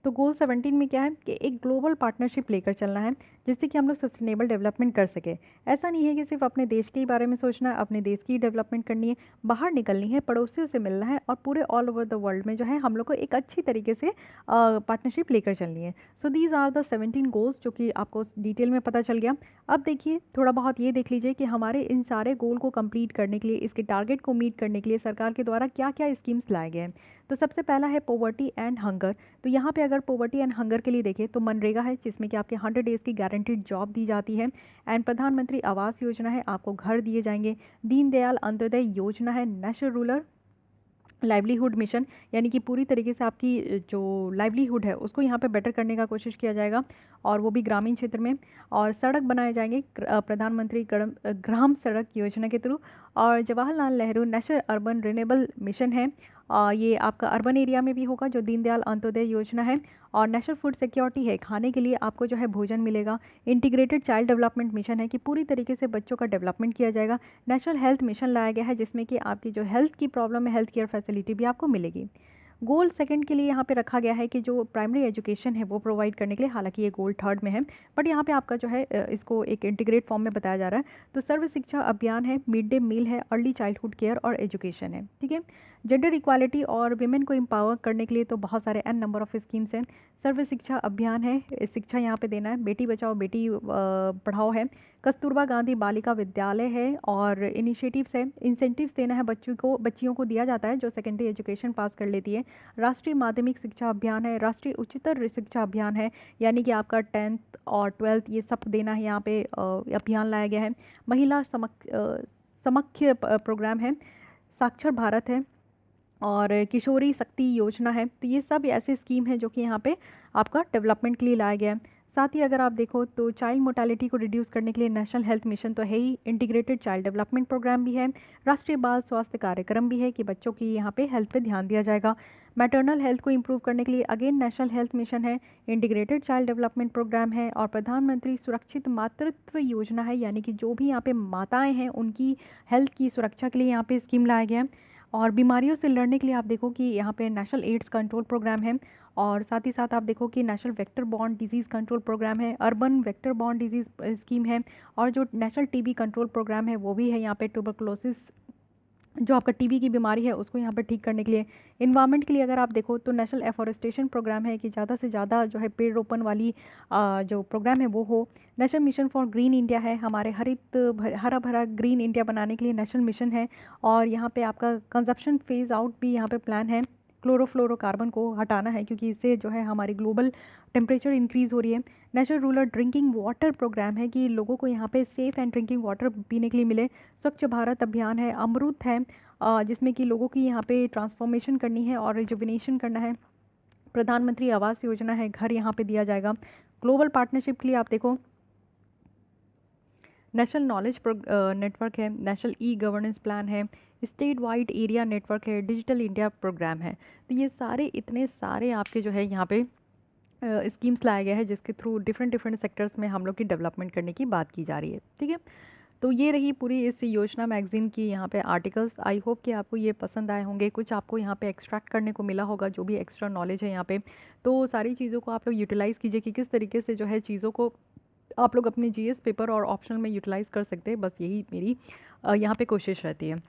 तो गोल 17 में क्या है कि एक ग्लोबल पार्टनरशिप लेकर चलना है जिससे कि हम लोग सस्टेनेबल डेवलपमेंट कर सके। ऐसा नहीं है कि सिर्फ अपने देश के ही बारे में सोचना है, अपने देश की डेवलपमेंट करनी है, बाहर निकलनी है, पड़ोसियों से मिलना है और पूरे ऑल ओवर द वर्ल्ड में जो है हम लोग को एक अच्छी तरीके से पार्टनरशिप लेकर चलनी है। So these are the 17 goals जो कि आपको डिटेल में पता चल गया। अब देखिए थोड़ा बहुत ये देख लीजिए कि हमारे इन सारे गोल को कंप्लीट करने के लिए, इसके टारगेट को मीट करने के लिए सरकार के द्वारा क्या क्या स्कीम्स लाए गए हैं। तो सबसे पहला है पोवर्टी एंड हंगर। तो यहाँ पे अगर पोवर्टी एंड हंगर के लिए देखें तो मनरेगा है जिसमें कि आपके 100 डेज़ की गारंटीड जॉब दी जाती है। एंड प्रधानमंत्री आवास योजना है, आपको घर दिए जाएंगे। दीनदयाल अंत्योदय योजना है, नेशनल रूरल लाइवलीहुड मिशन, यानी कि पूरी तरीके से आपकी जो लाइवलीहुड है उसको यहाँ पे बेटर करने का कोशिश किया जाएगा और वो भी ग्रामीण क्षेत्र में। और सड़क बनाए जाएंगे प्रधानमंत्री ग्राम सड़क योजना के थ्रू। और Jawaharlal Nehru national urban renewable mission है, ये आपका अर्बन एरिया में भी होगा जो दीनदयाल अंत्योदय योजना है। और नेशनल फूड सिक्योरिटी है, खाने के लिए आपको जो है भोजन मिलेगा। इंटीग्रेटेड चाइल्ड डेवलपमेंट मिशन है कि पूरी तरीके से बच्चों का डेवलपमेंट किया जाएगा। नेशनल हेल्थ मिशन लाया गया है जिसमें कि आपकी जो हेल्थ की प्रॉब्लम है, हेल्थ केयर फैसिलिटी भी आपको मिलेगी। गोल सेकंड के लिए यहाँ पे रखा गया है कि जो प्राइमरी एजुकेशन है वो प्रोवाइड करने के लिए, हालांकि ये गोल थर्ड में है बट यहाँ पे आपका जो है इसको एक इंटीग्रेट फॉर्म में बताया जा रहा है। तो सर्व शिक्षा अभियान है, मिड डे मील है, अर्ली चाइल्डहुड केयर और एजुकेशन है, ठीक है। जेंडर इक्वालिटी और विमेन को एम्पावर करने के लिए तो बहुत सारे एन नंबर ऑफ स्कीम्स हैं। सर्व शिक्षा अभियान है, शिक्षा यहाँ पे देना है, बेटी बचाओ बेटी पढ़ाओ है, कस्तूरबा गांधी बालिका विद्यालय है और इनिशिएटिव्स है, इंसेंटिव्स देना है बच्चियों को दिया जाता है जो सेकेंडरी एजुकेशन पास कर लेती है। राष्ट्रीय माध्यमिक शिक्षा अभियान है, राष्ट्रीय उच्चतर शिक्षा अभियान है, यानी कि आपका 10th और 12th ये सब देना है, यहाँ पे अभियान लाया गया है। महिला समख्य प्रोग्राम है, साक्षर भारत है और किशोरी शक्ति योजना है। तो ये सब ऐसे स्कीम है जो कि यहाँ पे आपका डेवलपमेंट के लिए लाया गया है। साथ ही अगर आप देखो तो चाइल्ड मोर्टेलिटी को रिड्यूस करने के लिए नेशनल हेल्थ मिशन तो है ही, इंटीग्रेटेड चाइल्ड डेवलपमेंट प्रोग्राम भी है, राष्ट्रीय बाल स्वास्थ्य कार्यक्रम भी है कि बच्चों की यहाँ पे हेल्थ पे ध्यान दिया जाएगा। मैटरनल हेल्थ को इम्प्रूव करने के लिए अगेन नेशनल हेल्थ मिशन है, इंटीग्रेटेड चाइल्ड डेवलपमेंट प्रोग्राम है और प्रधानमंत्री सुरक्षित मातृत्व योजना है, यानी कि जो भी यहाँ पे माताएं हैं उनकी हेल्थ की सुरक्षा के लिए यहाँ पे स्कीम लाया गया है। और बीमारियों से लड़ने के लिए आप देखो कि यहाँ पे नेशनल एड्स कंट्रोल प्रोग्राम है और साथ ही साथ आप देखो कि national vector borne disease control programme है, urban vector borne disease scheme है और जो नेशनल टीबी कंट्रोल प्रोग्राम है वो भी है यहाँ पे, ट्यूबरकुलोसिस जो आपका टीबी की बीमारी है उसको यहाँ पर ठीक करने के लिए। इन्वायरमेंट के लिए अगर आप देखो तो नेशनल एफॉरेस्टेशन प्रोग्राम है कि ज़्यादा से ज़्यादा जो है पेड़ रोपण वाली जो प्रोग्राम है वो हो। National mission for green India है, हमारे हरा भरा ग्रीन इंडिया बनाने के लिए नेशनल मिशन है और यहाँ पे आपका कंजप्शन फेज आउट भी यहाँ पे प्लान है, क्लोरोफ्लोरोकार्बन को हटाना है क्योंकि इससे जो है हमारी ग्लोबल टेम्परेचर इंक्रीज़ हो रही है। National rural drinking water programme है कि लोगों को यहाँ पे सेफ़ एंड ड्रिंकिंग वाटर पीने के लिए मिले। स्वच्छ भारत अभियान है, अमृत है जिसमें कि लोगों की यहाँ पे ट्रांसफॉर्मेशन करनी है और रिजुविनेशन करना है। प्रधानमंत्री आवास योजना है, घर यहाँ पे दिया जाएगा। ग्लोबल पार्टनरशिप के लिए आप देखो नेशनल नॉलेज नेटवर्क है, नेशनल ई गवर्नेंस प्लान है, स्टेट वाइड एरिया नेटवर्क है, डिजिटल इंडिया प्रोग्राम है। तो ये सारे इतने सारे आपके जो है यहाँ पे स्कीम्स लाया गया है जिसके थ्रू डिफरेंट डिफरेंट सेक्टर्स में हम लोग की डेवलपमेंट करने की बात की जा रही है, ठीक है। तो ये रही पूरी इस योजना मैगज़ीन की यहाँ पे आर्टिकल्स। आई होप कि आपको ये पसंद आए होंगे, कुछ आपको यहाँ पे एक्सट्रैक्ट करने को मिला होगा, जो भी एक्स्ट्रा नॉलेज है यहाँ पे। तो सारी चीज़ों को आप लोग यूटिलाइज़ कीजिए कि किस तरीके से जो है चीज़ों को आप लोग अपने जीएस पेपर और ऑप्शनल में यूटिलाइज़ कर सकते हैं। बस यही मेरी यहाँ पे कोशिश रहती है।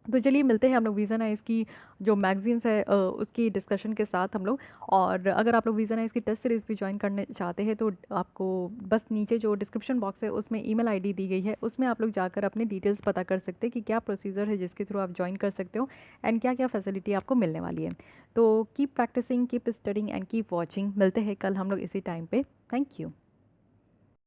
तो चलिए मिलते हैं हम लोग विज़न आइज़ की जो मैगज़ीन्स है उसकी डिस्कशन के साथ हम लोग। और अगर आप लोग विज़न आइज़ की टेस्ट सीरीज़ भी ज्वाइन करने चाहते हैं तो आपको बस नीचे जो डिस्क्रिप्शन बॉक्स है उसमें ईमेल आईडी दी गई है, उसमें आप लोग जाकर अपने डिटेल्स पता कर सकते हैं कि क्या प्रोसीजर है जिसके थ्रू आप ज्वाइन कर सकते हो एंड क्या क्या फैसिलिटी आपको मिलने वाली है। तो keep practising, keep studying and keep watching. मिलते हैं कल हम लोग इसी टाइम पे। Thank you.